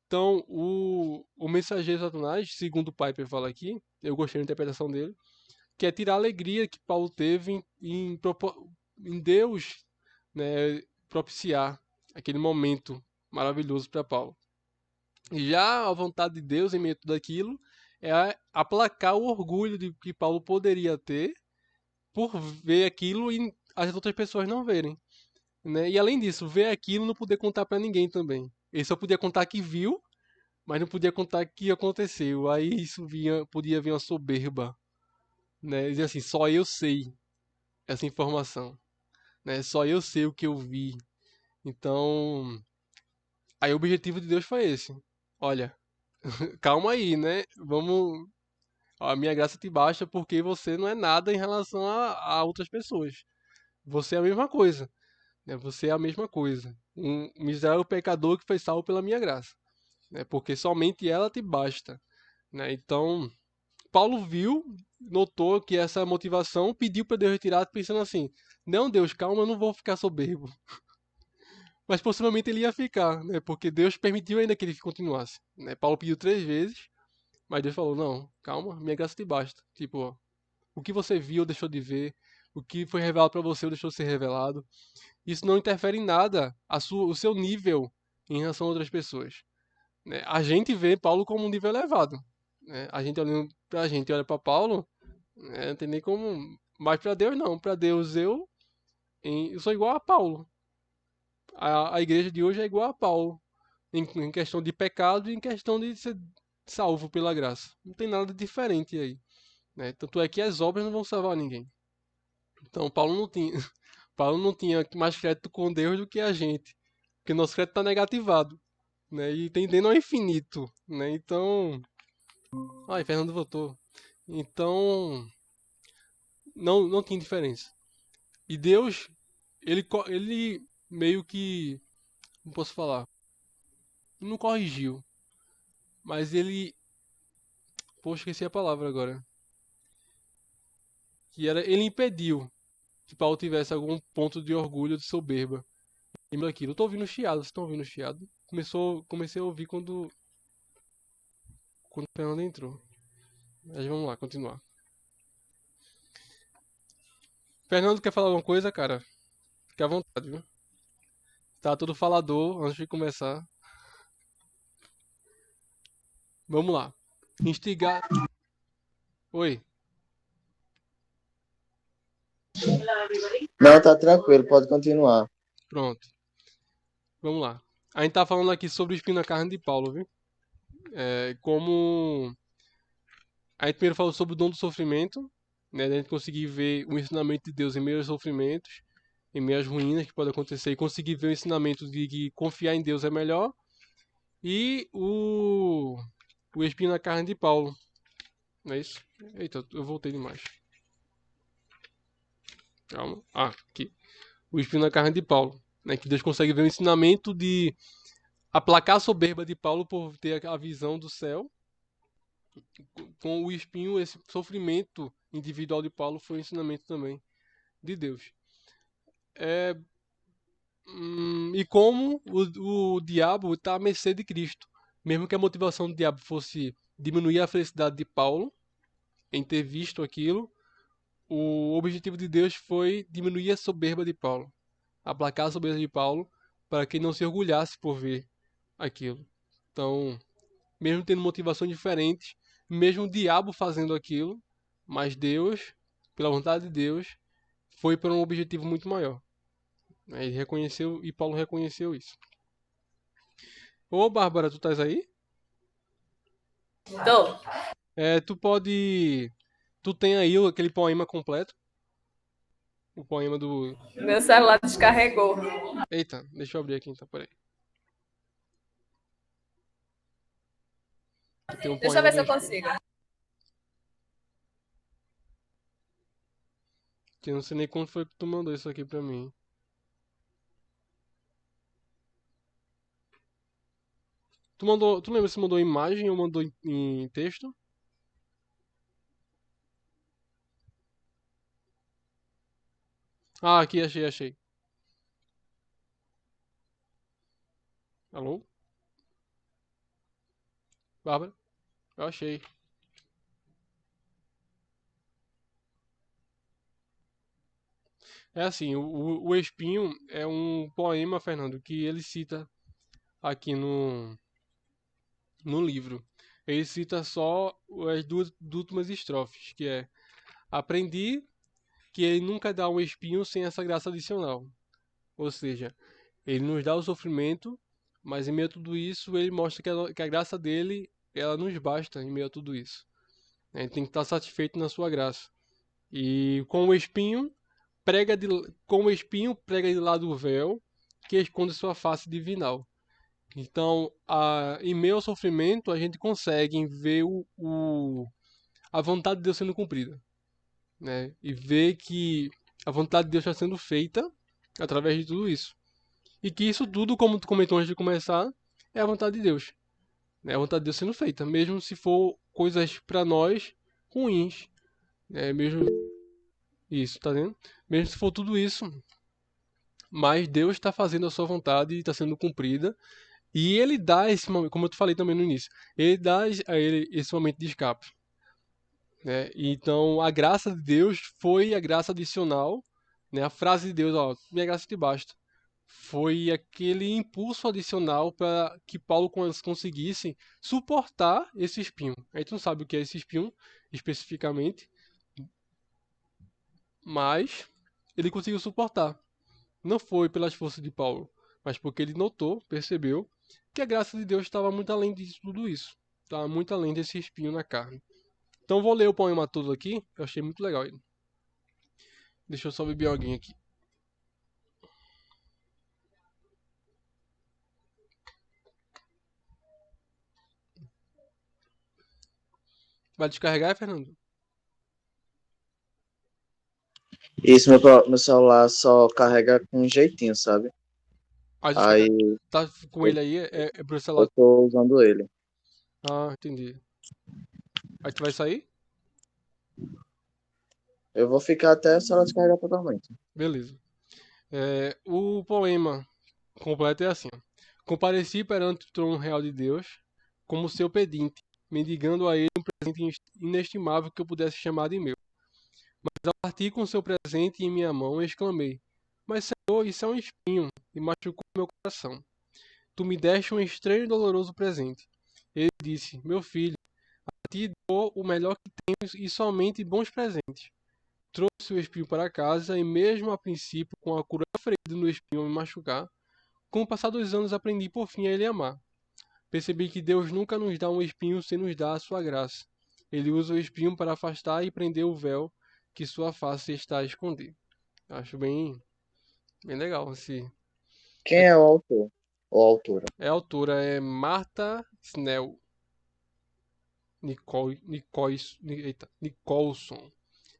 Então, o mensageiro de Satanás, segundo o Piper fala aqui, eu gostei da interpretação dele, que é tirar a alegria que Paulo teve em Deus, né, propiciar aquele momento maravilhoso para Paulo. E já a vontade de Deus em meio a tudo aquilo é aplacar o orgulho de que Paulo poderia ter por ver aquilo e as outras pessoas não verem. Né? E além disso, ver aquilo não poder contar para ninguém também. Ele só podia contar que viu, mas não podia contar que aconteceu. Aí isso podia vir uma soberba né? Diz assim, só eu sei essa informação, né? Só eu sei o que eu vi. Então, aí o objetivo de Deus foi esse. Olha, calma aí, né? Vamos. A minha graça te basta porque você não é nada em relação a outras pessoas. Você é a mesma coisa, né? Você é a mesma coisa. Um miserável pecador que foi salvo pela minha graça, né? Porque somente ela te basta, né? Então, Paulo viu, notou que essa motivação, pediu para Deus retirar, pensando assim: não, Deus, calma, eu não vou ficar soberbo. Mas possivelmente ele ia ficar, né? Porque Deus permitiu ainda que ele continuasse, né? Paulo pediu 3 vezes, mas Deus falou: não, calma, minha graça te basta. Tipo, ó, o que você viu, deixou de ver. O que foi revelado para você, deixou de ser revelado. Isso não interfere em nada o seu nível em relação a outras pessoas, né? A gente vê Paulo como um nível elevado, né? A gente olhando pra gente, olha para Paulo, né? Não tem nem como. Mas para Deus não. Para Deus eu sou igual a Paulo. A igreja de hoje é igual a Paulo. Em questão de pecado e em questão de ser salvo pela graça. Não tem nada de diferente aí, né? Tanto é que as obras não vão salvar ninguém. Então Paulo não tinha, Paulo não tinha mais crédito com Deus do que a gente, porque nosso crédito está negativado, né? E tendendo ao infinito, né? Então, ai, Fernando voltou. Então, não tinha diferença. E Deus, ele meio que, não posso falar, não corrigiu, mas ele, poxa, esqueci a palavra agora. Ele impediu que Paulo tivesse algum ponto de orgulho, de soberba. Lembra aquilo? Eu tô ouvindo chiado, vocês estão ouvindo chiado? Comecei a ouvir quando o Fernando entrou. Mas vamos lá, continuar. Fernando, quer falar alguma coisa, cara? Fique à vontade, viu? Tá todo falador antes de começar. Vamos lá. Instigar. Oi, Não, tá tranquilo, pode continuar. pronto. Vamos lá. A gente tá falando aqui sobre o espinho na carne de Paulo, viu? Como. A gente primeiro falou sobre o dom do sofrimento, né? A gente conseguir ver o ensinamento de Deus em meio aos sofrimentos, em meio às ruínas que podem acontecer, e conseguir ver o ensinamento de que confiar em Deus é melhor. E o espinho na carne de Paulo. Não é isso? Eita, eu voltei demais. Calma. Ah, aqui. O espinho na carne de Paulo. Né? Que Deus consegue ver o ensinamento de aplacar a soberba de Paulo por ter a visão do céu. Com o espinho, esse sofrimento individual de Paulo foi o ensinamento também de Deus. É, e como o diabo está à mercê de Cristo. Mesmo que a motivação do diabo fosse diminuir a felicidade de Paulo em ter visto aquilo, o objetivo de Deus foi diminuir a soberba de Paulo, aplacar a soberba de Paulo, para que não se orgulhasse por ver aquilo. Então, mesmo tendo motivações diferentes, mesmo o diabo fazendo aquilo, mas Deus, pela vontade de Deus, foi para um objetivo muito maior. Ele reconheceu e Paulo reconheceu isso. Ô, Bárbara, tu estás aí? Tô. Tu pode. Tu tem aí aquele poema completo? O poema do. Meu celular descarregou. Eita, deixa eu abrir aqui então, peraí. Que tem um Deixa eu poema ver do se eu Espírito. consigo. Que eu não sei nem quando foi que tu mandou isso aqui pra mim. Tu lembra se mandou imagem ou mandou em texto? Ah, aqui, achei. Alô? Bárbara? Eu achei. É assim, o Espinho é um poema, Fernando, que ele cita aqui no livro. Ele cita só as duas últimas estrofes, que é: aprendi que ele nunca dá um espinho sem essa graça adicional. Ou seja, ele nos dá o sofrimento, mas em meio a tudo isso, ele mostra que a graça dele, ela nos basta em meio a tudo isso. A gente tem que estar satisfeito na sua graça. E com o espinho prega de lado o véu que esconde sua face divinal. Então, em meio ao sofrimento, a gente consegue ver a vontade de Deus sendo cumprida, né? E ver que a vontade de Deus está sendo feita através de tudo isso. E que isso tudo, como tu comentou antes de começar, é a vontade de Deus. É a vontade de Deus sendo feita, mesmo se for coisas para nós ruins, né? Mesmo isso, tá vendo? Mesmo se for tudo isso, mas Deus está fazendo a sua vontade e está sendo cumprida. E ele dá esse momento, como eu te falei também no início, ele dá a ele esse momento de escape, né? Então a graça de Deus foi a graça adicional, né? A frase de Deus, ó, minha graça te basta. Foi aquele impulso adicional para que Paulo conseguisse suportar esse espinho. A gente não sabe o que é esse espinho especificamente, mas ele conseguiu suportar. Não foi pelas forças de Paulo, mas porque ele notou, percebeu, que a graça de Deus estava muito além de tudo isso. Estava muito além desse espinho na carne. Então vou ler o poema todo aqui, eu achei muito legal ele. Deixa eu só beber alguém aqui. Vai descarregar, Fernando? Isso, meu celular só carrega com um jeitinho, sabe? Ah, descarregar. Aí Tá com eu, ele aí? É pro celular. eu tô usando ele. Ah, entendi. Aí tu vai sair? Eu vou ficar até o celular descarregar totalmente. Beleza. O poema completo é assim: ó. Compareci perante o trono real de Deus como seu pedinte, mendigando a ele um presente inestimável que eu pudesse chamar de meu. Mas ao partir com seu presente em minha mão, exclamei: Mas, Senhor, isso é um espinho, e machucou meu coração. Tu me deste um estranho e doloroso presente. Ele disse: Meu filho, a ti dou o melhor que tenho e somente bons presentes. Trouxe o espinho para casa e, mesmo a princípio, com a cura ferida no espinho me machucar, com o passar dos anos aprendi por fim a ele amar. Percebi que Deus nunca nos dá um espinho sem nos dar a sua graça. Ele usa o espinho para afastar e prender o véu que sua face está a esconder. Acho bem legal esse. Quem é o autor? Ou autora? A autora é Martha Snell Nicholson.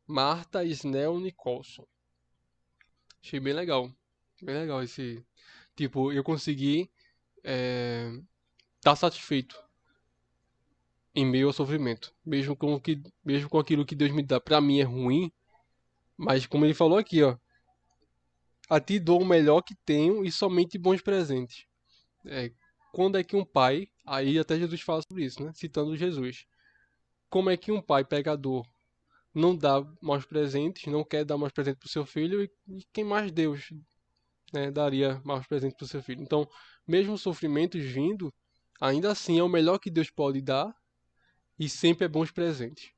Martha Snell Nicholson. Achei bem legal. Bem legal esse. Tipo, eu consegui estar satisfeito em meio ao sofrimento. Mesmo com aquilo que Deus me dá, pra mim é ruim. Mas como ele falou aqui, ó. A ti dou o melhor que tenho e somente bons presentes. É, quando é que um pai, aí até Jesus fala sobre isso, né? Citando Jesus. Como é que um pai pecador não dá maus presentes, não quer dar maus presentes pro seu filho e quem mais Deus, né, daria maus presentes pro seu filho? Então, mesmo os sofrimentos vindo, ainda assim é o melhor que Deus pode dar e sempre é bons presentes.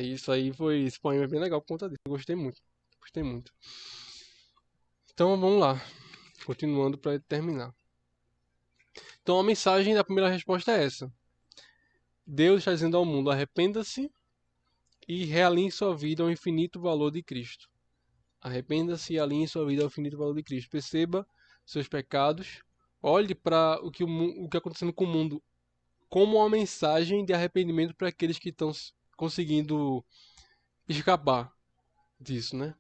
Isso aí foi, esse poema é bem legal por conta disso. Eu gostei muito. Gostei muito. Então vamos lá, continuando para terminar. Então a mensagem da primeira resposta é essa. Deus está dizendo ao mundo: arrependa-se e realinhe sua vida ao infinito valor de Cristo. Arrependa-se e alinhe sua vida ao infinito valor de Cristo. Perceba seus pecados. Olhe para o que está acontecendo com o mundo como uma mensagem de arrependimento para aqueles que estão conseguindo escapar disso, né?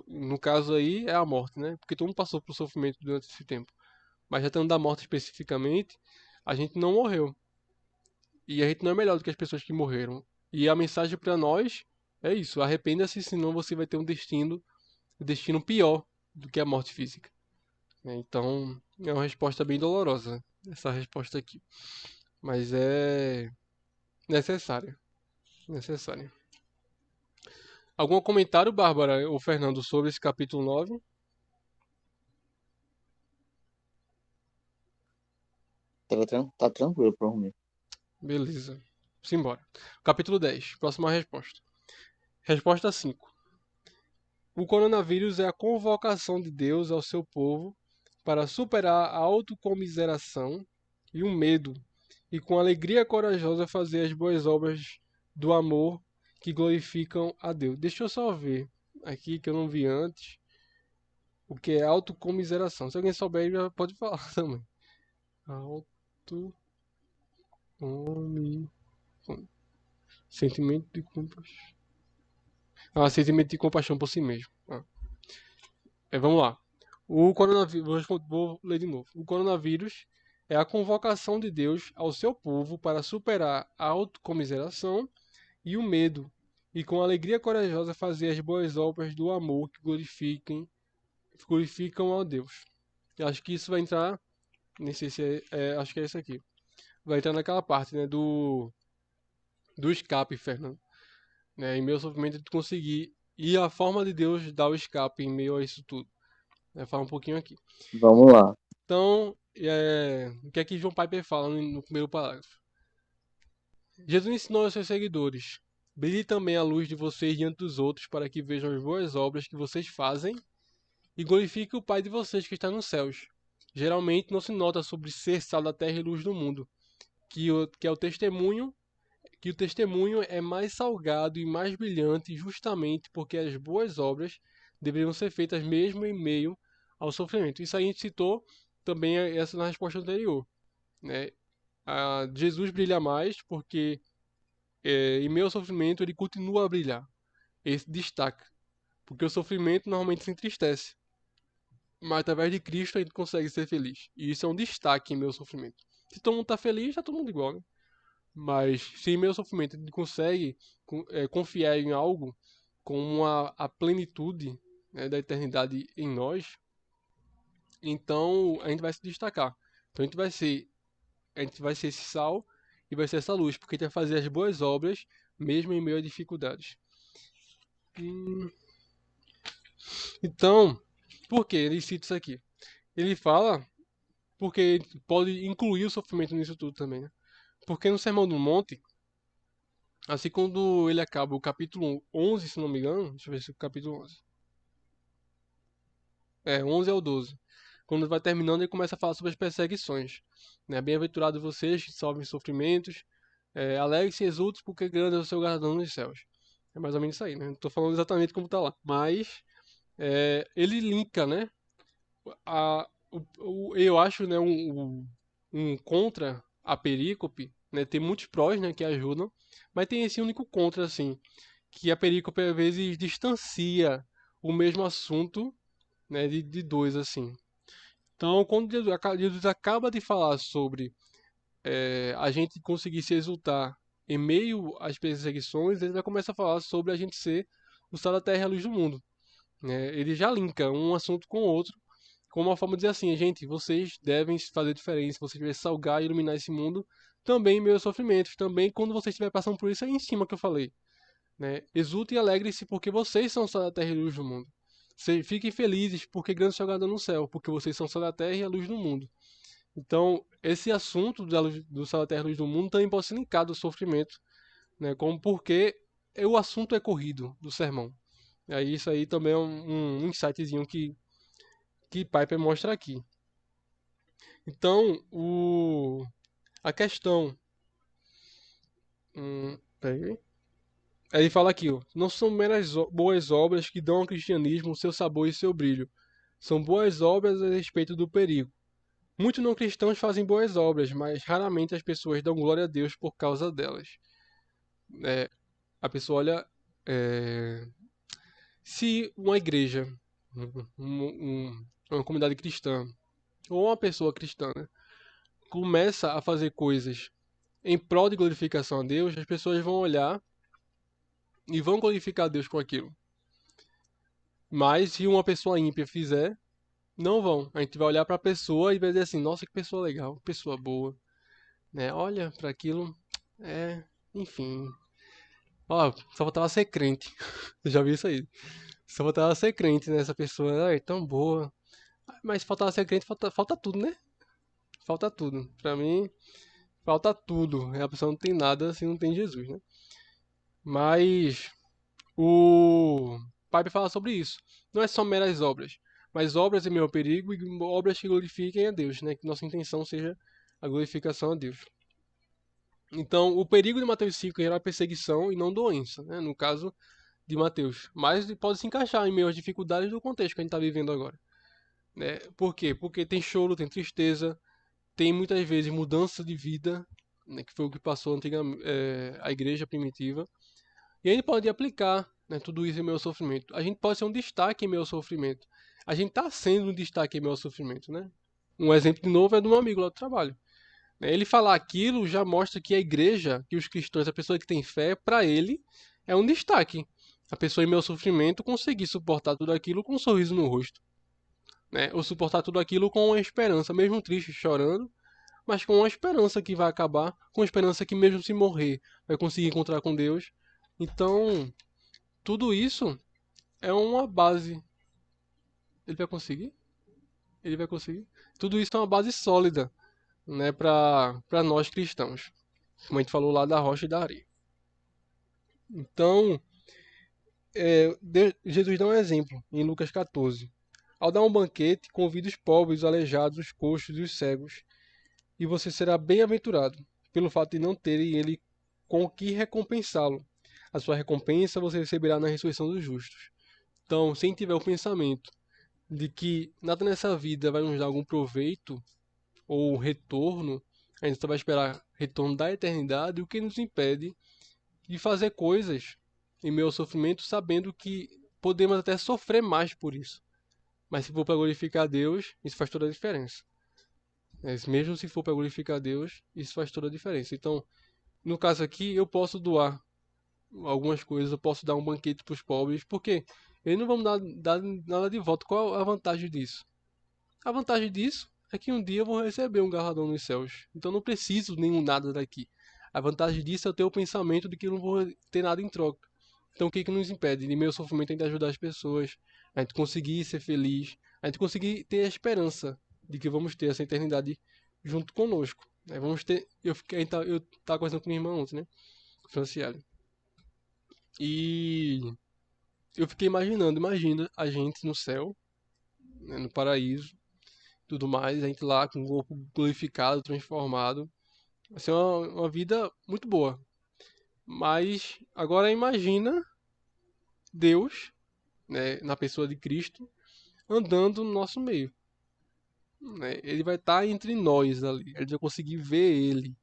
No caso aí é a morte, né? Porque todo mundo passou por sofrimento durante esse tempo. Mas já tendo da morte especificamente, a gente não morreu. E a gente não é melhor do que as pessoas que morreram. E a mensagem para nós é isso: arrependa-se, senão você vai ter um destino pior do que a morte física. Então, é uma resposta bem dolorosa, essa resposta aqui. Mas é necessária. Necessária. Algum comentário, Bárbara ou Fernando, sobre esse capítulo 9? Tá tranquilo por mim. Beleza. Simbora. Capítulo 10. Próxima resposta. Resposta 5. O coronavírus é a convocação de Deus ao seu povo para superar a autocomiseração e o medo e com alegria corajosa fazer as boas obras do amor que glorificam a Deus. Deixa eu só ver aqui que eu não vi antes o que é autocomiseração. Se alguém souber, já pode falar também. Sentimento de compaixão. Sentimento de compaixão por si mesmo. Vamos lá. O coronavírus, vou ler de novo. O coronavírus é a convocação de Deus ao seu povo para superar a autocomiseração e o medo, e com alegria corajosa fazer as boas obras do amor que glorificam ao Deus. Eu acho que isso vai entrar, nem sei se acho que é isso aqui. Vai entrar naquela parte, né, do escape, Fernando. Né, em meu sofrimento de conseguir, e a forma de Deus dar o escape em meio a isso tudo. Falar um pouquinho aqui. Vamos lá. Então, o que é que João Piper fala no primeiro parágrafo? Jesus ensinou aos seus seguidores: brilhe também a luz de vocês diante dos outros, para que vejam as boas obras que vocês fazem e glorifiquem o Pai de vocês que está nos céus. Geralmente não se nota sobre ser sal da terra e luz do mundo, que o testemunho é mais salgado e mais brilhante justamente porque as boas obras deveriam ser feitas mesmo em meio ao sofrimento. Isso aí a gente citou também essa na resposta anterior, né? Jesus brilha mais porque em meio ao sofrimento ele continua a brilhar. Esse destaca. Porque o sofrimento normalmente se entristece. Mas através de Cristo a gente consegue ser feliz. E isso é um destaque em meio ao sofrimento. Se todo mundo está feliz, está todo mundo igual, né? Mas se em meio ao sofrimento a gente consegue confiar em algo com a plenitude, né, da eternidade em nós, então a gente vai se destacar. Então a gente vai ser esse sal e vai ser essa luz, porque a gente vai fazer as boas obras mesmo em meio a dificuldades. Então, por que ele cita isso aqui? Ele fala porque pode incluir o sofrimento nisso tudo também, né? Porque no Sermão do Monte, assim quando ele acaba o capítulo 11, se não me engano, deixa eu ver se é o capítulo 11. 11 ao 12. Quando vai terminando, ele começa a falar sobre as perseguições. Né? Bem-aventurados vocês que sofrem sofrimentos, alegre-se e exultem, porque grande é o seu galardão nos céus. É mais ou menos isso aí, né? Não estou falando exatamente como está lá. Mas ele linka, né? Eu acho, né, um contra a perícope, né? Tem muitos prós, né, que ajudam, mas tem esse único contra, assim, que a perícope às vezes distancia o mesmo assunto, né, de dois, assim. Então, quando Jesus acaba de falar sobre a gente conseguir se exultar em meio às perseguições, ele vai começar a falar sobre a gente ser o sal da terra e a luz do mundo. Né? Ele já linka um assunto com o outro, como uma forma de dizer assim, gente, vocês devem fazer diferença, vocês devem salgar e iluminar esse mundo também em meio aos sofrimentos, também quando vocês estiverem passando por isso aí em cima que eu falei. Né? Exultem e alegrem-se porque vocês são o sal da terra e a luz do mundo. Fiquem felizes porque grande é o seu galardão no céu, porque vocês são o sal da terra e a luz do mundo. Então, esse assunto do sal da terra e a luz do mundo também pode ser linkado ao sofrimento, né? Como porque o assunto é corrido do sermão. E aí, isso aí também é um insightzinho que Piper mostra aqui. Então, a questão. Peraí. Ele fala aqui, ó, não são meras boas obras que dão ao cristianismo o seu sabor e seu brilho. São boas obras a respeito do perigo. Muitos não cristãos fazem boas obras, mas raramente as pessoas dão glória a Deus por causa delas. A pessoa olha. Se uma igreja, uma comunidade cristã, ou uma pessoa cristã, né, começa a fazer coisas em prol de glorificação a Deus, as pessoas vão olhar e vão glorificar a Deus com aquilo. Mas se uma pessoa ímpia fizer, não vão. A gente vai olhar para a pessoa e vai dizer assim, nossa, que pessoa legal, pessoa boa. Né? Olha para aquilo, enfim. Ó, só faltava ser crente. Eu já vi isso aí. Só faltava ser crente, né? Essa pessoa é tão boa. Mas faltava ser crente, falta tudo, né? Falta tudo. Pra mim, falta tudo. A pessoa não tem nada se não tem Jesus, né? Mas o Piper fala sobre isso. Não é só meras obras, mas obras em meu perigo e obras que glorifiquem a Deus, né? Que nossa intenção seja a glorificação a Deus. Então, o perigo de Mateus 5 era perseguição e não doença, né? No caso de Mateus. Mas pode se encaixar em meio às dificuldades do contexto que a gente está vivendo agora. Né? Por quê? Porque tem choro, tem tristeza, tem muitas vezes mudança de vida, né? Que foi o que passou a igreja primitiva. E a gente pode aplicar, né, tudo isso em meio ao sofrimento. A gente pode ser um destaque em meio ao sofrimento. A gente está sendo um destaque em meio ao sofrimento, né? Um exemplo de novo é do meu amigo lá do trabalho. Ele falar aquilo já mostra que a igreja, que os cristãos, a pessoa que tem fé, para ele é um destaque. A pessoa em meio ao sofrimento conseguir suportar tudo aquilo com um sorriso no rosto, né? Ou suportar tudo aquilo com uma esperança, mesmo triste, chorando, mas com uma esperança que vai acabar, com uma esperança que mesmo se morrer vai conseguir encontrar com Deus. Então, tudo isso é uma base. Ele vai conseguir? Ele vai conseguir? Tudo isso é uma base sólida, né, para nós cristãos. Como a gente falou lá da rocha e da areia. Então, Jesus dá um exemplo em Lucas 14. Ao dar um banquete, convida os pobres, os aleijados, os coxos e os cegos, e você será bem-aventurado, pelo fato de não terem ele com o que recompensá-lo. A sua recompensa você receberá na ressurreição dos justos. Então, se tiver o pensamento de que nada nessa vida vai nos dar algum proveito ou retorno, a gente só vai esperar retorno da eternidade, o que nos impede de fazer coisas em meio ao sofrimento, sabendo que podemos até sofrer mais por isso. Mas se for para glorificar a Deus, isso faz toda a diferença. Mesmo se for para glorificar a Deus, isso faz toda a diferença. Então, no caso aqui, eu posso doar algumas coisas, eu posso dar um banquete para os pobres, porque eles não vão dar nada de volta. Qual a vantagem disso? A vantagem disso é que um dia eu vou receber um galardão nos céus. Então não preciso nenhum nada daqui. A vantagem disso é eu ter o pensamento de que eu não vou ter nada em troca. Então o que que nos impede? De meu sofrimento ainda ajudar as pessoas, a gente conseguir ser feliz, a gente conseguir ter a esperança de que vamos ter essa eternidade junto conosco. Vamos ter, eu tava conversando com minha irmã ontem, né? Franciele. E eu fiquei imaginando, imagina a gente no céu, né, no paraíso, tudo mais, a gente lá com o corpo glorificado, transformado. Vai ser uma vida muito boa. Mas agora imagina Deus, né, na pessoa de Cristo, andando no nosso meio. Né? Ele vai estar entre nós ali. A gente vai conseguir ver ele.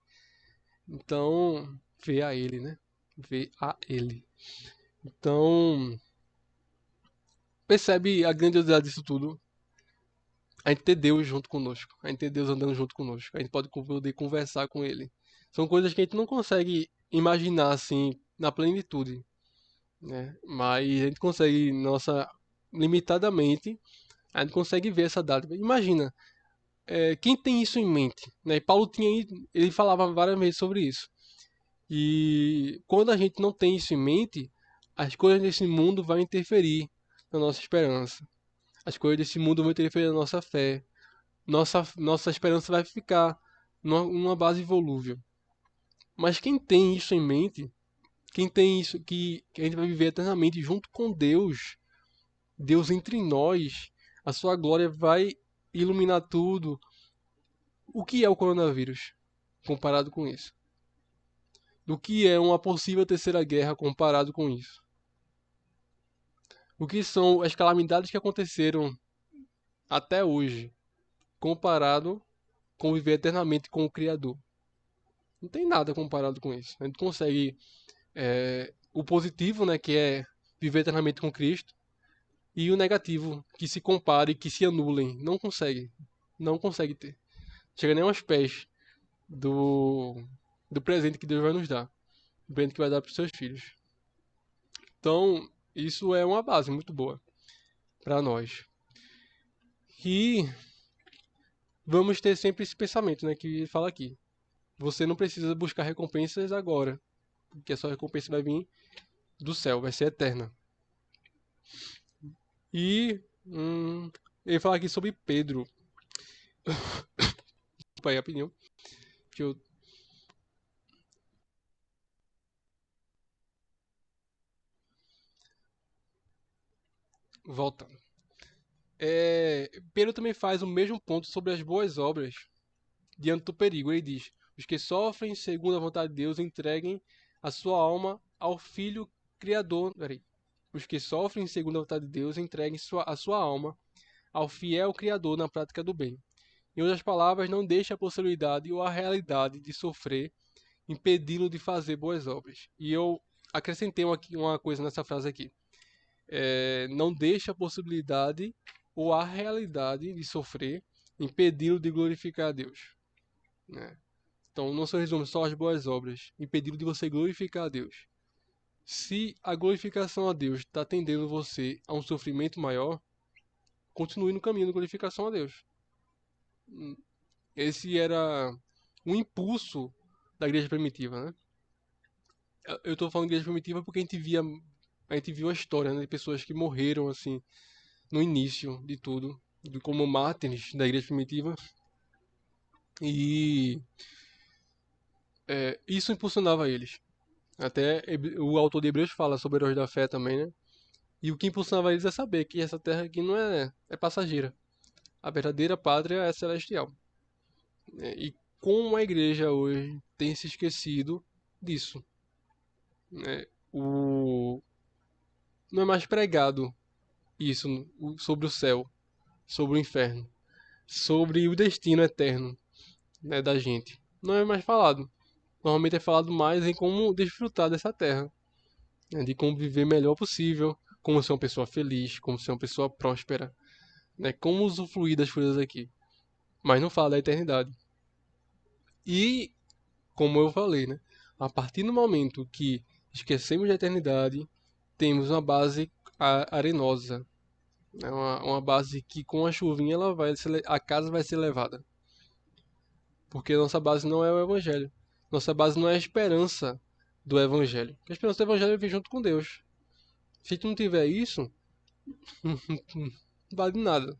Então, ver a ele, né? Ver a ele. Então, percebe a grandiosidade disso tudo. A gente ter Deus junto conosco. A gente ter Deus andando junto conosco. A gente pode poder conversar com ele. São coisas que a gente não consegue imaginar assim na plenitude, né? Mas a gente consegue, nossa, limitadamente, a gente consegue ver essa dádiva. Imagina, quem tem isso em mente, né? E Paulo tinha, ele falava várias vezes sobre isso. E quando a gente não tem isso em mente, as coisas desse mundo vão interferir na nossa esperança. As coisas desse mundo vão interferir na nossa fé. Nossa esperança vai ficar numa base volúvel. Mas quem tem isso em mente, quem tem isso, que a gente vai viver eternamente junto com Deus, Deus entre nós, a sua glória vai iluminar tudo. O que é o coronavírus comparado com isso? Do que é uma possível terceira guerra comparado com isso? O que são as calamidades que aconteceram até hoje comparado com viver eternamente com o Criador? Não tem nada comparado com isso. A gente consegue o positivo, né, que é viver eternamente com Cristo, e o negativo, que se compare, que se anulem. Não consegue. Não consegue ter. Chega nem aos pés do presente que Deus vai nos dar. O presente que vai dar para os seus filhos. Então, isso é uma base muito boa para nós. E vamos ter sempre esse pensamento, né, que ele fala aqui. Você não precisa buscar recompensas agora, porque a sua recompensa vai vir do céu, vai ser eterna. E ele fala aqui sobre Pedro. Desculpa aí a opinião. Que eu... Voltando. Pedro também faz o mesmo ponto sobre as boas obras diante do perigo. Ele diz: Os que sofrem segundo a vontade de Deus entreguem a sua alma ao Filho Criador. Peraí. Os que sofrem segundo a vontade de Deus entreguem a sua alma ao fiel Criador na prática do bem. Em outras palavras, não deixe a possibilidade ou a realidade de sofrer impedi-lo de fazer boas obras. E eu acrescentei uma coisa nessa frase aqui. Não deixe a possibilidade ou a realidade de sofrer impedi-lo de glorificar a Deus. Né? Então, não se resume só às boas obras, impedi-lo de você glorificar a Deus. Se a glorificação a Deus está tendendo você a um sofrimento maior, continue no caminho da glorificação a Deus. Esse era um impulso da igreja primitiva, né? Eu estou falando de igreja primitiva porque a gente viu a história, né, de pessoas que morreram assim no início de tudo, como mártires da igreja primitiva, e isso impulsionava eles. Até o autor de Hebreus fala sobre heróis da fé também, né? E o que impulsionava eles é saber que essa terra aqui não é passageira. A verdadeira pátria é celestial. E como a igreja hoje tem se esquecido disso. Né? Não é mais pregado isso sobre o céu, sobre o inferno, sobre o destino eterno, né, da gente. Não é mais falado. Normalmente é falado mais em como desfrutar dessa terra, né, de como viver melhor possível, como ser uma pessoa feliz, como ser uma pessoa próspera, né, como usufruir das coisas aqui. Mas não fala da eternidade. E, como eu falei, né, a partir do momento que esquecemos da eternidade, temos uma base arenosa. É uma base que com a chuvinha a casa vai ser levada. Porque nossa base não é o Evangelho. Nossa base não é a esperança do Evangelho. A esperança do Evangelho é vir junto com Deus. Se tu não tiver isso, não vale nada.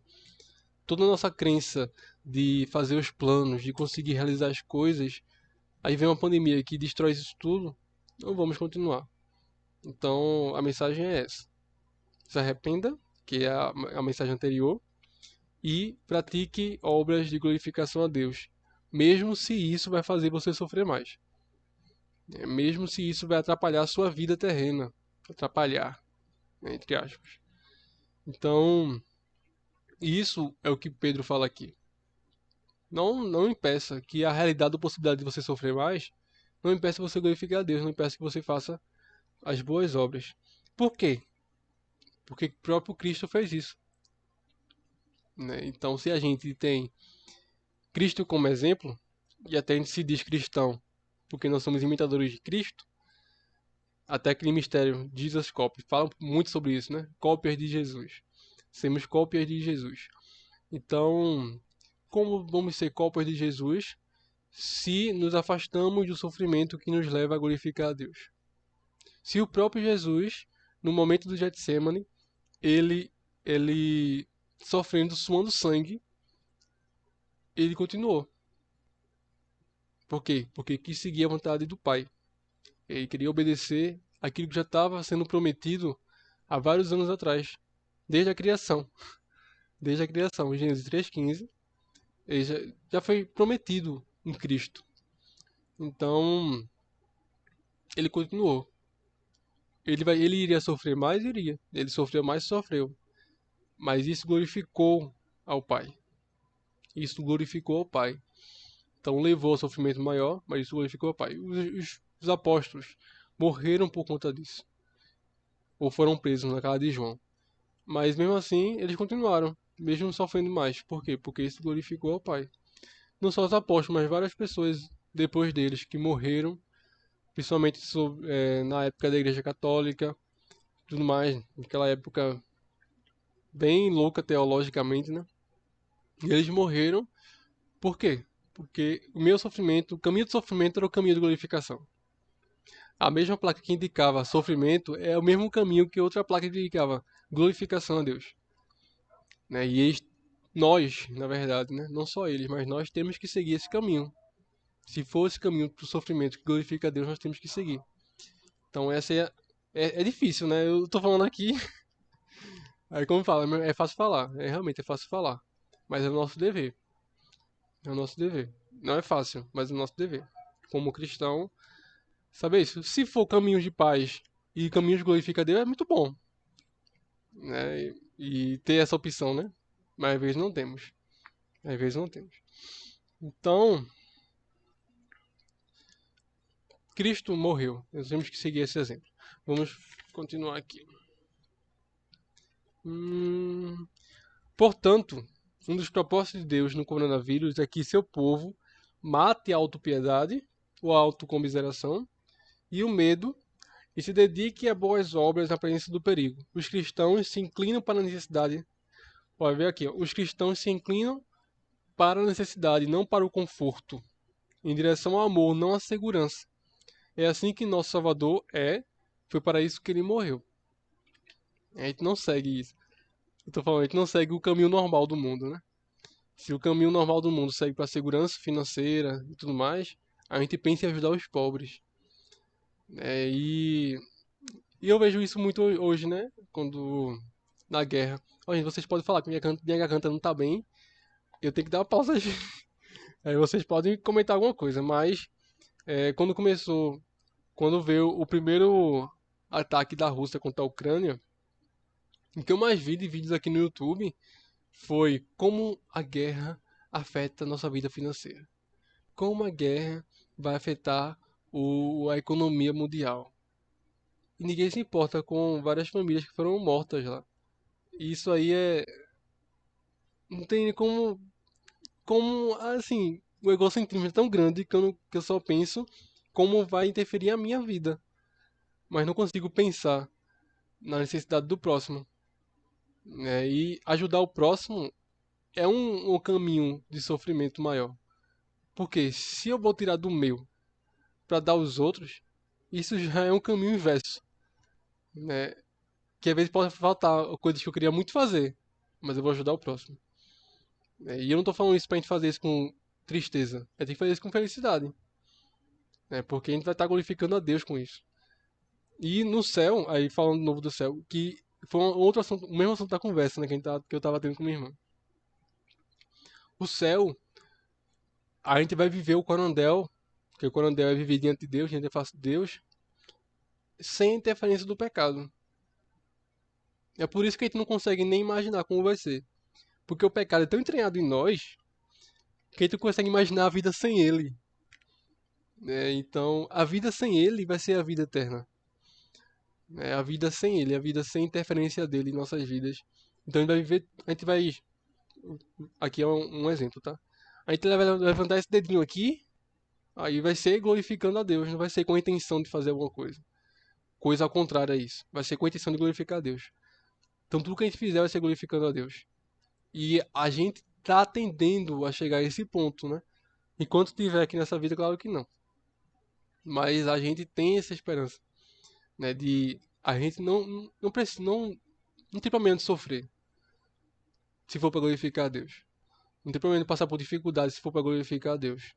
Toda a nossa crença de fazer os planos, de conseguir realizar as coisas, aí vem uma pandemia que destrói isso tudo, não vamos continuar. Então a mensagem é essa. Se arrependa, que é a mensagem anterior, e pratique obras de glorificação a Deus, mesmo se isso vai fazer você sofrer mais. Mesmo se isso vai atrapalhar a sua vida terrena. Atrapalhar, né, entre aspas. Então, isso é o que Pedro fala aqui. Não impeça que a realidade da possibilidade de você sofrer mais, não impeça você glorificar a Deus, não impeça que você faça as boas obras. Por quê? Porque o próprio Cristo fez isso. Né? Então, se a gente tem Cristo como exemplo, e até a gente se diz cristão porque nós somos imitadores de Cristo, até aquele mistério Jesus Copy fala muito sobre isso, né? Cópias de Jesus. Sermos cópias de Jesus. Então, como vamos ser cópias de Jesus se nos afastamos do sofrimento que nos leva a glorificar a Deus? Se o próprio Jesus, no momento do Getsemane, ele sofrendo, suando sangue, ele continuou. Por quê? Porque quis seguir a vontade do Pai. Ele queria obedecer aquilo que já estava sendo prometido há vários anos atrás, desde a criação. Desde a criação, em Gênesis 3,15, ele já foi prometido em Cristo. Então, ele continuou. Ele iria sofrer mais? Iria. Ele sofreu mais? Sofreu. Mas isso glorificou ao Pai. Isso glorificou ao Pai. Então levou ao sofrimento maior, mas isso glorificou ao Pai. Os apóstolos morreram por conta disso. Ou foram presos na casa de João. Mas mesmo assim, eles continuaram, mesmo sofrendo mais. Por quê? Porque isso glorificou ao Pai. Não só os apóstolos, mas várias pessoas depois deles que morreram, principalmente na época da Igreja Católica, tudo mais, naquela época bem louca teologicamente, né? E eles morreram, por quê? Porque o meu sofrimento, o caminho do sofrimento era o caminho da glorificação. A mesma placa que indicava sofrimento é o mesmo caminho que outra placa que indicava glorificação a Deus. Né? E nós, na verdade, né? Não só eles, mas nós temos que seguir esse caminho. Se for esse caminho do sofrimento que glorifica a Deus, nós temos que seguir. Então essa é difícil, né? Eu tô falando aqui, aí como fala, é fácil falar. Realmente é fácil falar. Mas é o nosso dever. É o nosso dever. Não é fácil, mas é o nosso dever. Como cristão, saber isso. Se for caminhos de paz e caminhos de glorificar a Deus, é muito bom, né? E ter essa opção, né? Mas às vezes não temos. Às vezes não temos. Então, Cristo morreu. Nós temos que seguir esse exemplo. Vamos continuar aqui. Portanto, um dos propósitos de Deus no coronavírus é que seu povo mate a autopiedade, ou a autocomiseração, e o medo, e se dedique a boas obras na presença do perigo. Os cristãos se inclinam para a necessidade. Pode ver aqui, ó. Os cristãos se inclinam para a necessidade, não para o conforto, em direção ao amor, não à segurança. É assim que nosso Salvador foi para isso que ele morreu. A gente não segue isso. Eu tô falando, a gente não segue o caminho normal do mundo, né? Se o caminho normal do mundo segue para a segurança financeira e tudo mais, a gente pensa em ajudar os pobres. E eu vejo isso muito hoje, né? Quando na guerra. Ó, gente, vocês podem falar que minha garganta não tá bem. Eu tenho que dar uma pausa. Aí vocês podem comentar alguma coisa, mas quando começou, quando veio o primeiro ataque da Rússia contra a Ucrânia, o que eu mais vi de vídeos aqui no YouTube foi como a guerra afeta a nossa vida financeira. Como a guerra vai afetar a economia mundial. E ninguém se importa com várias famílias que foram mortas lá. E isso aí não tem como assim, o egocentrismo é tão grande que eu só penso como vai interferir a minha vida. Mas não consigo pensar na necessidade do próximo. Né? E ajudar o próximo é um caminho de sofrimento maior. Porque se eu vou tirar do meu para dar aos outros, isso já é um caminho inverso. Né? Que às vezes pode faltar coisas que eu queria muito fazer, mas eu vou ajudar o próximo. E eu não tô falando isso pra gente fazer isso com tristeza. A gente tem que fazer isso com felicidade. Né? Porque a gente vai estar glorificando a Deus com isso. E no céu, aí falando de novo do céu, que foi um outro assunto, o mesmo assunto da conversa, né, que eu tava tendo com minha irmã. O céu, a gente vai viver o corandel, que o corandel é viver diante de Deus, diante da face de Deus, sem interferência do pecado. É por isso que a gente não consegue nem imaginar como vai ser. Porque o pecado é tão entranhado em nós que a gente não consegue imaginar a vida sem ele. Então, a vida sem ele vai ser a vida eterna. A vida sem ele, a vida sem interferência dele em nossas vidas. Então, a gente vai. Aqui é um exemplo, tá? A gente vai levantar esse dedinho aqui, aí vai ser glorificando a Deus, não vai ser com a intenção de fazer alguma coisa. Coisa ao contrário a isso. Vai ser com a intenção de glorificar a Deus. Então, tudo que a gente fizer vai ser glorificando a Deus. E a gente tá tendendo a chegar a esse ponto, né? Enquanto estiver aqui nessa vida, claro que não. Mas a gente tem essa esperança, né? De a gente não precisa, não tem problema de sofrer, se for para glorificar a Deus. Não tem problema de passar por dificuldades, se for para glorificar a Deus.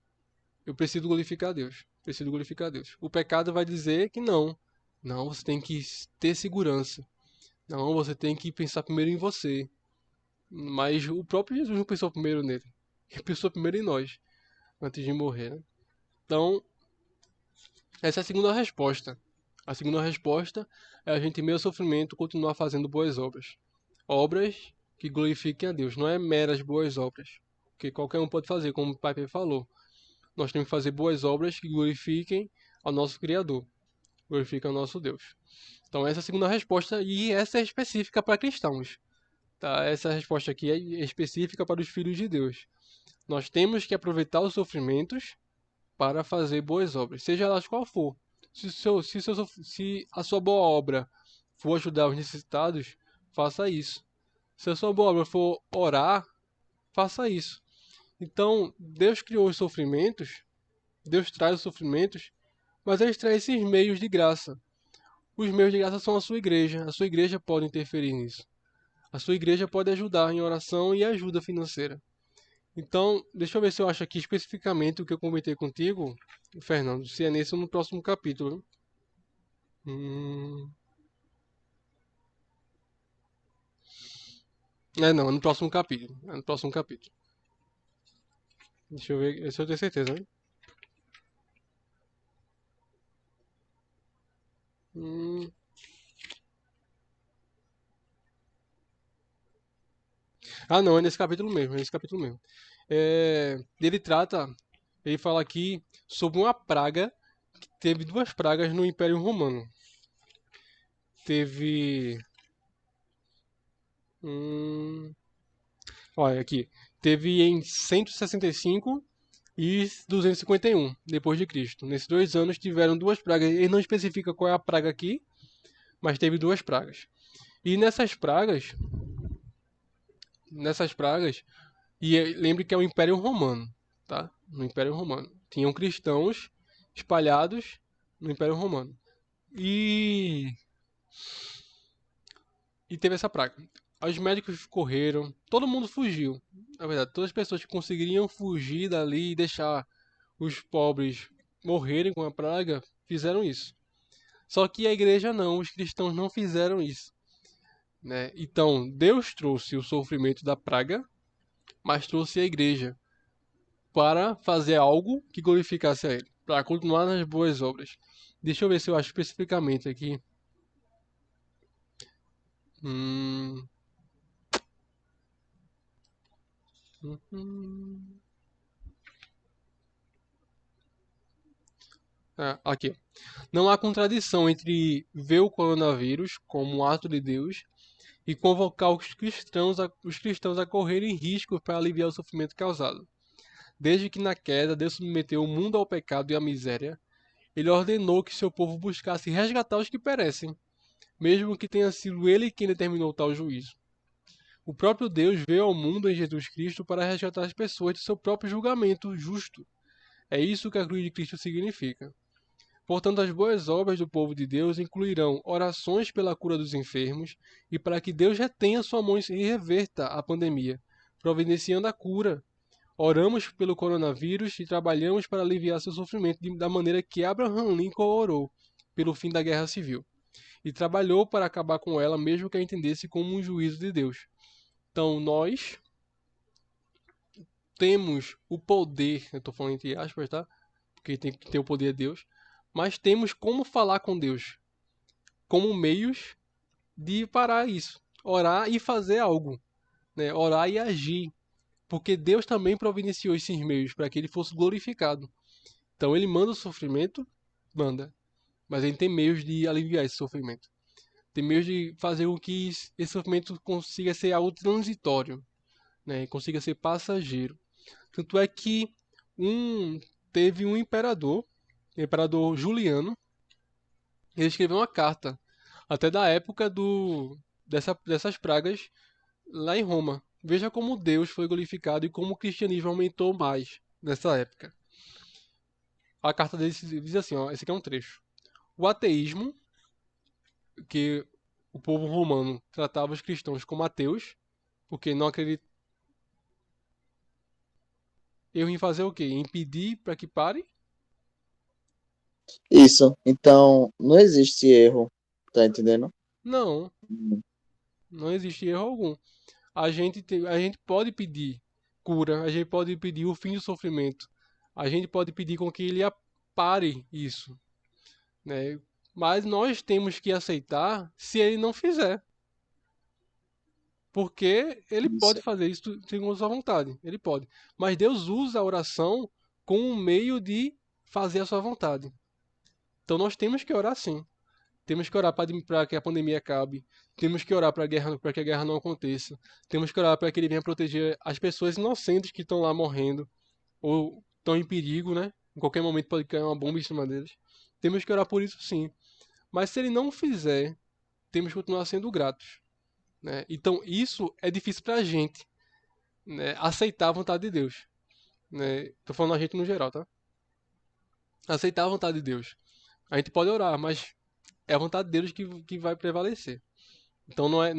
Eu preciso glorificar a Deus. Preciso glorificar a Deus. O pecado vai dizer que não. Não, você tem que ter segurança. Não, você tem que pensar primeiro em você. Mas o próprio Jesus não pensou primeiro nele. Ele pensou primeiro em nós, antes de morrer, né? Então, essa é a segunda resposta. A segunda resposta é a gente, em meio ao sofrimento, continuar fazendo boas obras. Obras que glorifiquem a Deus. Não é meras boas obras. Que qualquer um pode fazer, como o Piper falou. Nós temos que fazer boas obras que glorifiquem ao nosso Criador. Glorifiquem ao nosso Deus. Então essa é a segunda resposta e essa é específica para cristãos. Tá? Essa resposta aqui é específica para os filhos de Deus. Nós temos que aproveitar os sofrimentos para fazer boas obras, seja elas qual for. Se a sua boa obra for ajudar os necessitados, faça isso. Se a sua boa obra for orar, faça isso. Então, Deus criou os sofrimentos, Deus traz os sofrimentos, mas Ele traz esses meios de graça. Os meios de graça são a sua igreja pode interferir nisso. A sua igreja pode ajudar em oração e ajuda financeira. Então, deixa eu ver se eu acho aqui especificamente o que eu comentei contigo, Fernando, se é nesse ou no próximo capítulo. Não, é no próximo capítulo. É no próximo capítulo. Deixa eu ver, esse eu tenho certeza, né? Hum. Ah, não, é nesse capítulo mesmo, é nesse capítulo mesmo. Ele trata, ele fala aqui sobre uma praga, que teve duas pragas no Império Romano. Teve. Hum, olha aqui. Teve em 165 e 251 depois de Cristo. Nesses 2 anos tiveram duas pragas. Ele não especifica qual é a praga aqui, mas teve duas pragas. E nessas pragas, lembre que é o Império Romano, tá? No Império Romano. Tinham cristãos espalhados no Império Romano. E, e teve essa praga. Os médicos correram, todo mundo fugiu. Na verdade, todas as pessoas que conseguiriam fugir dali e deixar os pobres morrerem com a praga, fizeram isso. Só que a igreja não, os cristãos não fizeram isso, né? Então, Deus trouxe o sofrimento da praga, mas trouxe a igreja para fazer algo que glorificasse a Ele, para continuar nas boas obras. Deixa eu ver se eu acho especificamente aqui. Hum, hum. Aqui. Não há contradição entre ver o coronavírus como um ato de Deus e convocar os cristãos a correrem riscos para aliviar o sofrimento causado. Desde que na queda Deus submeteu o mundo ao pecado e à miséria, ele ordenou que seu povo buscasse resgatar os que perecem, mesmo que tenha sido ele quem determinou tal juízo. O próprio Deus veio ao mundo em Jesus Cristo para resgatar as pessoas de seu próprio julgamento justo. É isso que a cruz de Cristo significa. Portanto, as boas obras do povo de Deus incluirão orações pela cura dos enfermos e para que Deus retenha sua mão e reverta a pandemia, providenciando a cura. Oramos pelo coronavírus e trabalhamos para aliviar seu sofrimento da maneira que Abraham Lincoln orou pelo fim da guerra civil. E trabalhou para acabar com ela, mesmo que a entendesse como um juízo de Deus. Então, nós temos o poder, eu estou falando entre aspas, tá? Porque tem que ter o poder de Deus, mas temos como falar com Deus, como meios de parar isso, orar e fazer algo, né? Orar e agir, porque Deus também providenciou esses meios para que ele fosse glorificado. Então ele manda o sofrimento, manda, mas ele tem meios de aliviar esse sofrimento. Tem meios de fazer com que esse sofrimento consiga ser algo transitório, né? Consiga ser passageiro. Tanto é que teve um imperador, o imperador Juliano, ele escreveu uma carta, até da época dessas pragas lá em Roma. Veja como Deus foi glorificado e como o cristianismo aumentou mais nessa época. A carta dele diz assim, ó, esse aqui é um trecho. O ateísmo, que o povo romano tratava os cristãos como ateus, porque não acreditava em fazer o quê? Impedir para que pare? Isso. Então, não existe erro. Tá entendendo? Não, Hum. não existe erro algum. A gente pode pedir cura, a gente pode pedir o fim do sofrimento, a gente pode pedir com que ele pare isso, né? Mas nós temos que aceitar se ele não fizer, porque ele pode Isso. fazer isso segundo a sua vontade, ele pode. Mas Deus usa a oração como um meio de fazer a sua vontade. Então nós temos que orar sim. Temos que orar para que a pandemia acabe. Temos que orar para que a guerra não aconteça. Temos que orar para que ele venha proteger as pessoas inocentes que estão lá morrendo ou estão em perigo, né? Em qualquer momento pode cair uma bomba em cima deles. Temos que orar por isso sim. Mas se ele não fizer, temos que continuar sendo gratos, né? Então isso é difícil para a gente, né? Aceitar a vontade de Deus, né? Tô falando a gente no geral, tá? Aceitar a vontade de Deus. A gente pode orar, mas é a vontade de Deus que vai prevalecer. Então não é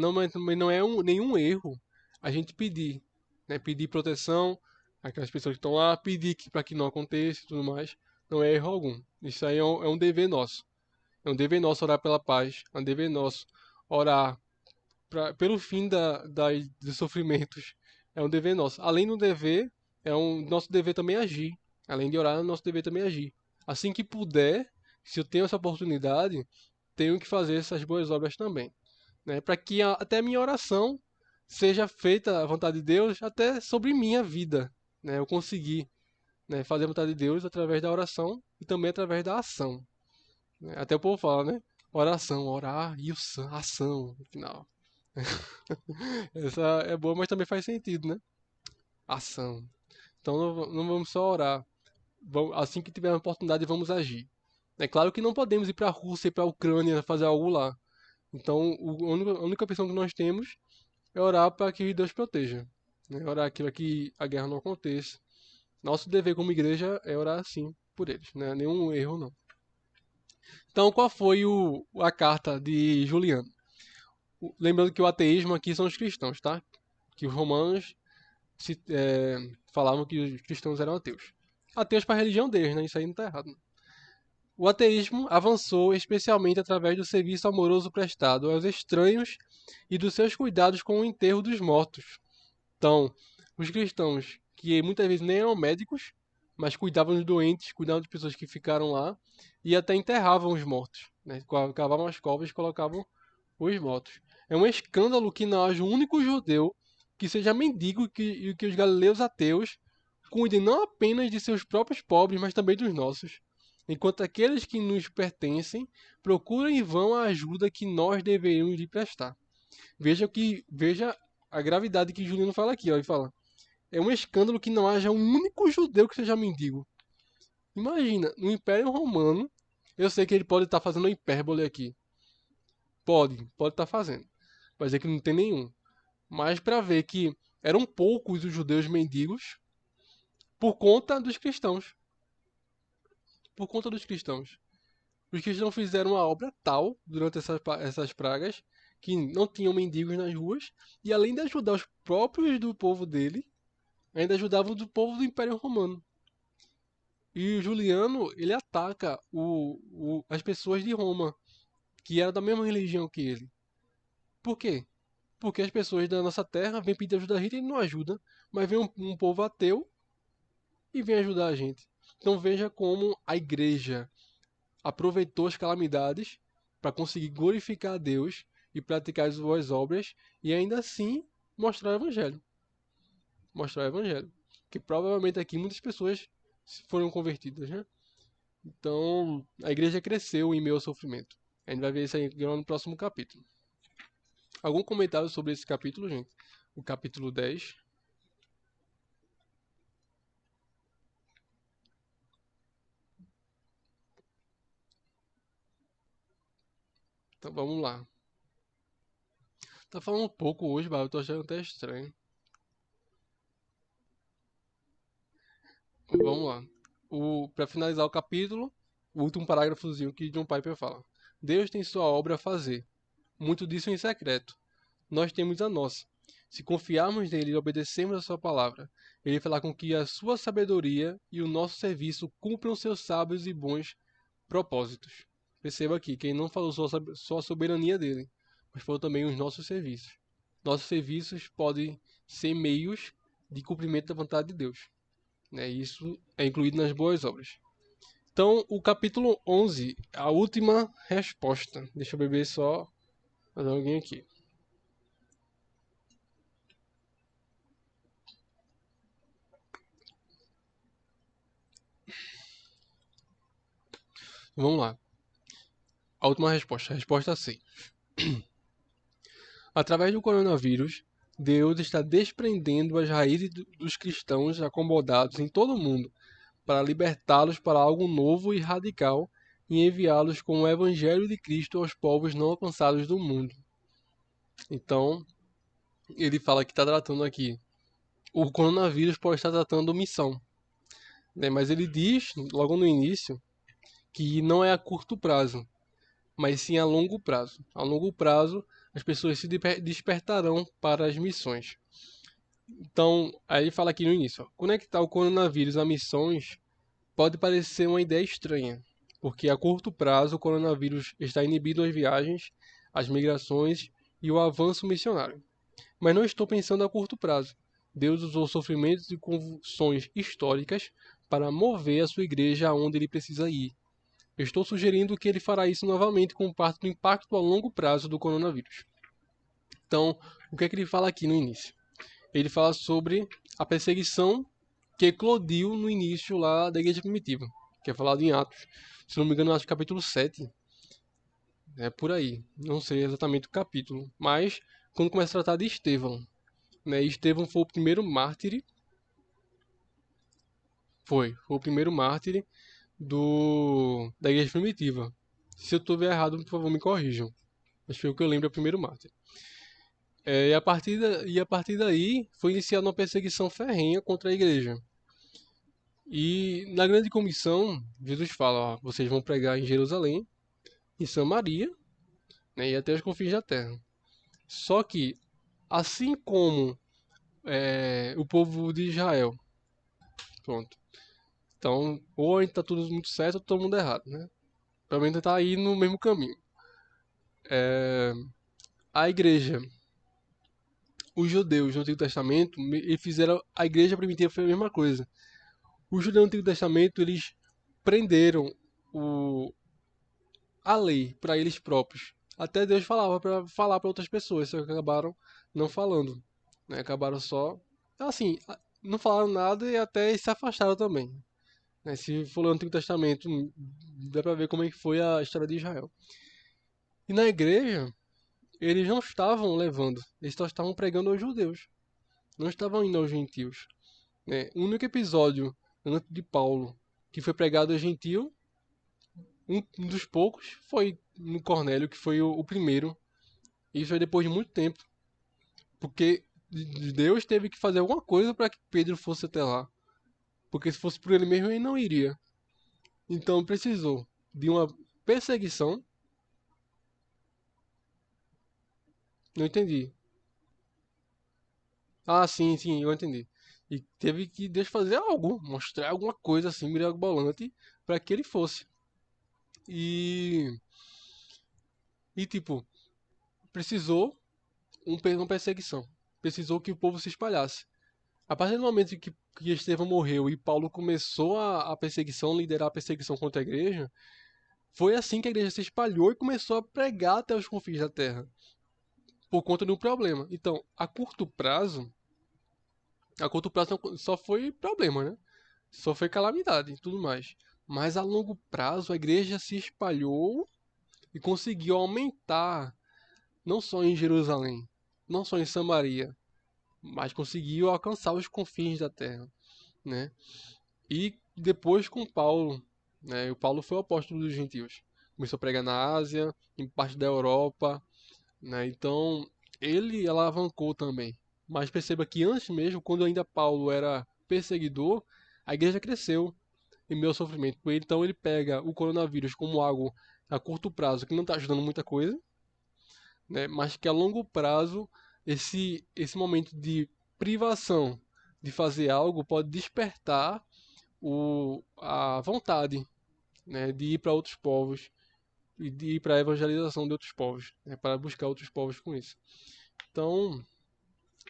nenhum erro a gente pedir, né? Pedir proteção àquelas pessoas que estão lá, pedir para que não aconteça e tudo mais. Não é erro algum. Isso aí é um dever nosso. É um dever nosso orar pela paz. É um dever nosso orar pelo fim dos sofrimentos. É um dever nosso. Além do dever, nosso dever também agir. Além de orar, é nosso dever também agir. Assim que puder, se eu tenho essa oportunidade, tenho que fazer essas boas obras também, né? Para que até a minha oração seja feita a vontade de Deus até sobre minha vida, né? Eu conseguir, né, fazer a vontade de Deus através da oração e também através da ação, né? Até o povo fala, né? Oração, orar e ação no final. Essa é boa, mas também faz sentido, né? Ação. Então não vamos só orar. Assim que tiver a oportunidade, vamos agir. É claro que não podemos ir para a Rússia e para a Ucrânia fazer algo lá. Então, a única opção que nós temos é orar para que Deus proteja, né? Orar para que a guerra não aconteça. Nosso dever como igreja é orar assim por eles, né? Nenhum erro não. Então, qual foi a carta de Juliano? Lembrando que o ateísmo aqui são os cristãos, tá? Que os romanos falavam que os cristãos eram ateus. Ateus para a religião deles, né? Isso aí não está errado. Não. O ateísmo avançou especialmente através do serviço amoroso prestado aos estranhos e dos seus cuidados com o enterro dos mortos. Então, os cristãos, que muitas vezes nem eram médicos, mas cuidavam dos doentes, cuidavam de pessoas que ficaram lá e até enterravam os mortos, né? Cavavam as covas e colocavam os mortos. É um escândalo que não haja um único judeu que seja mendigo e que os galileus ateus cuidem não apenas de seus próprios pobres, mas também dos nossos. Enquanto aqueles que nos pertencem procuram em vão a ajuda que nós deveríamos lhe prestar. Veja a gravidade que Juliano fala aqui, ó, ele fala: é um escândalo que não haja um único judeu que seja mendigo. Imagina, no Império Romano, eu sei que ele pode estar fazendo uma hipérbole aqui. Pode estar fazendo. Vai dizer que não tem nenhum. Mas para ver que eram poucos os judeus mendigos por conta dos cristãos. Por conta dos cristãos. Os cristãos fizeram uma obra tal durante essas pragas que não tinham mendigos nas ruas e além de ajudar os próprios do povo dele, ainda ajudavam o povo do Império Romano. E o Juliano, ele ataca as pessoas de Roma, que eram da mesma religião que ele. Por quê? Porque as pessoas da nossa terra vêm pedir ajuda a gente e ele não ajuda, mas vem um povo ateu e vem ajudar a gente. Então veja como a igreja aproveitou as calamidades para conseguir glorificar a Deus e praticar as boas obras e ainda assim mostrar o evangelho. Mostrar o evangelho. Que provavelmente aqui muitas pessoas foram convertidas, né? Então a igreja cresceu em meio ao sofrimento. A gente vai ver isso aí no próximo capítulo. Algum comentário sobre esse capítulo, gente? O capítulo 10. Então vamos lá. Tá falando um pouco hoje, mas eu tô achando até estranho. Vamos lá. Para finalizar o capítulo, o último parágrafozinho que John Piper fala. Deus tem sua obra a fazer. Muito disso em secreto. Nós temos a nossa. Se confiarmos nele e obedecermos a sua palavra, ele fará com que a sua sabedoria e o nosso serviço cumpram seus sábios e bons propósitos. Perceba aqui que ele não falou só a soberania dele, mas falou também os nossos serviços. Nossos serviços podem ser meios de cumprimento da vontade de Deus, né? Isso é incluído nas boas obras. Então, o capítulo 11, a última resposta. Deixa eu beber só mais alguém aqui. Vamos lá. A última resposta. Resposta C. Através do coronavírus, Deus está desprendendo as raízes dos cristãos acomodados em todo o mundo para libertá-los para algo novo e radical e enviá-los com o Evangelho de Cristo aos povos não alcançados do mundo. Então, ele fala que está tratando aqui. O coronavírus pode estar tratando missão, né? Mas ele diz, logo no início, que não é a curto prazo, mas sim a longo prazo. A longo prazo, as pessoas se despertarão para as missões. Então, aí ele fala aqui no início, ó, conectar o coronavírus a missões pode parecer uma ideia estranha, porque a curto prazo o coronavírus está inibindo as viagens, as migrações e o avanço missionário. Mas não estou pensando a curto prazo. Deus usou sofrimentos e convulsões históricas para mover a sua igreja aonde ele precisa ir. Eu estou sugerindo que ele fará isso novamente com parte do impacto a longo prazo do coronavírus. Então, o que é que ele fala aqui no início? Ele fala sobre a perseguição que eclodiu no início lá da igreja primitiva, que é falado em Atos. Se não me engano, Atos capítulo 7. É por aí. Não sei exatamente o capítulo. Mas, quando começa a tratar de Estevão, né? Estevão foi o primeiro mártir. Foi o primeiro mártir da igreja primitiva. Se eu estiver errado, por favor, me corrijam. Mas foi o que eu lembro, é o primeiro mártir. E a partir daí foi iniciada uma perseguição ferrenha contra a igreja. E na grande comissão, Jesus fala: ó, vocês vão pregar em Jerusalém, em Samaria, né, e até os confins da terra. Só que, assim como o povo de Israel, pronto. Então, ou a gente tá tudo muito certo ou todo mundo errado, né? Pelo menos tá aí no mesmo caminho. A igreja, os judeus no Antigo Testamento, eles fizeram, a igreja primitiva foi a mesma coisa. Os judeus no Antigo Testamento, eles prenderam a lei para eles próprios. Até Deus falava para falar para outras pessoas, só que acabaram não falando, né? Acabaram só, assim, não falaram nada e até se afastaram também, né? Se for no Antigo Testamento, dá para ver como é que foi a história de Israel. E na igreja, eles não estavam levando, eles só estavam pregando aos judeus, não estavam indo aos gentios, né? O único episódio de Paulo que foi pregado aos gentios, um dos poucos, foi no Cornélio, que foi o primeiro. Isso foi depois de muito tempo, porque Deus teve que fazer alguma coisa para que Pedro fosse até lá, porque se fosse por ele mesmo ele não iria. Então precisou de uma perseguição. Não entendi. Ah, sim, sim, eu entendi. E teve que Deus fazer algo, mostrar alguma coisa assim mirabolante para que ele fosse. E tipo, precisou uma perseguição. Precisou que o povo se espalhasse. A partir do momento que Estevão morreu e Paulo começou a perseguição, liderar a perseguição contra a igreja, foi assim que a igreja se espalhou e começou a pregar até os confins da terra, por conta de um problema. Então, a curto prazo só foi problema, né? Só foi calamidade e tudo mais. Mas a longo prazo a igreja se espalhou e conseguiu aumentar, não só em Jerusalém, não só em Samaria, mas conseguiu alcançar os confins da terra, né? E depois com Paulo, né? O Paulo foi o apóstolo dos gentios. Começou a pregar na Ásia, em parte da Europa, né? Então, ele alavancou também. Mas perceba que antes mesmo, quando ainda Paulo era perseguidor, a igreja cresceu em meio ao sofrimento. Então ele pega o coronavírus como algo a curto prazo que não está ajudando muita coisa, né? Mas que a longo prazo esse momento de privação de fazer algo pode despertar a vontade, né, de ir para outros povos e de ir para a evangelização de outros povos, né, para buscar outros povos com isso. Então,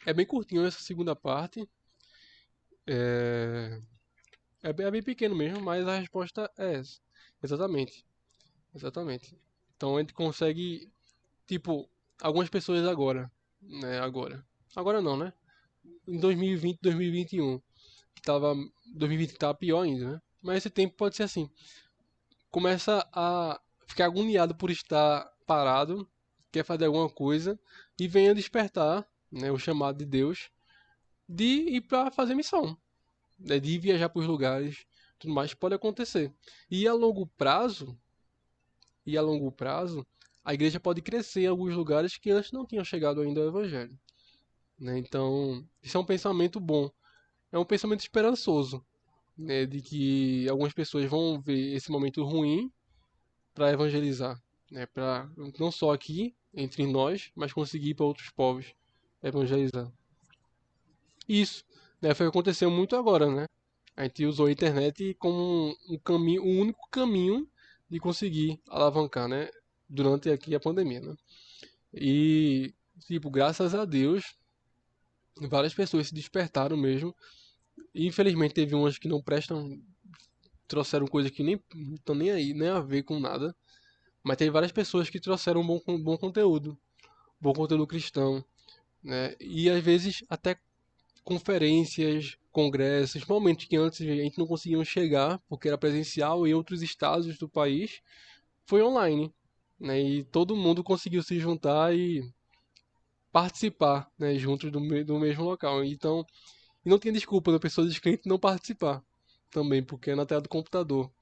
é bem curtinho essa segunda parte. É, é bem pequeno mesmo, mas a resposta é essa. Exatamente. Exatamente. Então a gente consegue, tipo, algumas pessoas agora, né, agora não, né? Em 2020, 2021, que tava, 2020 tava pior ainda, né? Mas esse tempo pode ser assim. Começa a ficar agoniado por estar parado, quer fazer alguma coisa e venha despertar, né, o chamado de Deus de ir para fazer missão, né, de viajar para os lugares, tudo mais pode acontecer. E a longo prazo, a igreja pode crescer em alguns lugares que antes não tinham chegado ainda ao evangelho, né? Então, isso é um pensamento bom, é um pensamento esperançoso, né, de que algumas pessoas vão ver esse momento ruim para evangelizar, né, para não só aqui entre nós, mas conseguir ir para outros povos evangelizar. Isso, né, foi o que aconteceu muito agora, né? A gente usou a internet como um caminho, o único caminho de conseguir alavancar, né, durante aqui a pandemia, né? E tipo, graças a Deus, Várias pessoas se despertaram mesmo. E infelizmente teve umas que não prestam, trouxeram coisas que nem não estão nem aí, nem a ver com nada. Mas tem várias pessoas que trouxeram bom conteúdo cristão, né? E às vezes até conferências, congressos, momentos que antes a gente não conseguia chegar porque era presencial em outros estados do país, foi online, né? E todo mundo conseguiu se juntar e participar, né, juntos do mesmo local. Então, e não tem desculpa da pessoa descrente não participar também, porque é na tela do computador.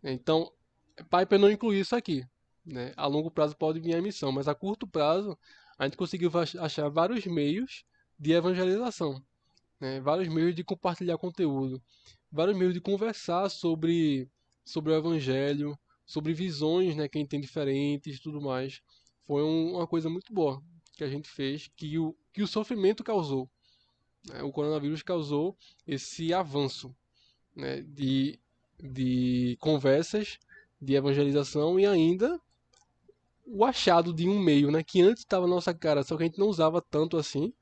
Então, Piper não inclui isso aqui, né? A longo prazo pode vir a emissão, mas a curto prazo a gente conseguiu achar vários meios de evangelização, né? Vários meios de compartilhar conteúdo, vários meios de conversar sobre o evangelho, sobre visões, né, que a gente tem diferentes e tudo mais. Foi uma coisa muito boa que a gente fez, que o sofrimento causou, né? O coronavírus causou esse avanço, né, de conversas, de evangelização e ainda o achado de um meio, né, que antes estava na nossa cara, só que a gente não usava tanto assim,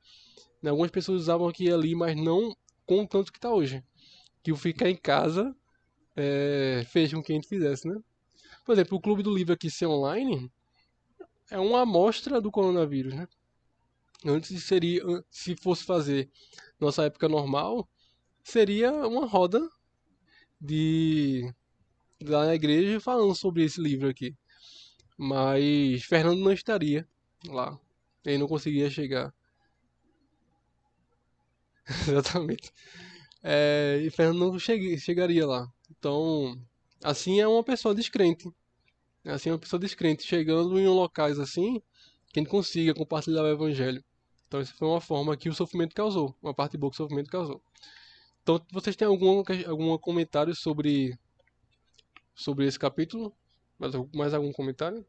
né? Algumas pessoas usavam aqui e ali, mas não com o tanto que está hoje. Que o ficar em casa fez com que a gente fizesse, né? Por exemplo, o Clube do Livro aqui ser online é uma amostra do coronavírus, né? Antes seria, se fosse fazer nossa época normal, seria uma roda de lá na igreja falando sobre esse livro aqui. Mas Fernando não estaria lá. Ele não conseguia chegar. Exatamente. E Fernando não chegaria lá. Então, assim é uma pessoa descrente. Assim é uma pessoa descrente chegando em locais assim que não consiga compartilhar o evangelho. Então, essa foi uma forma que o sofrimento causou. Uma parte boa que o sofrimento causou. Então, vocês têm algum comentário sobre esse capítulo? Mais algum comentário?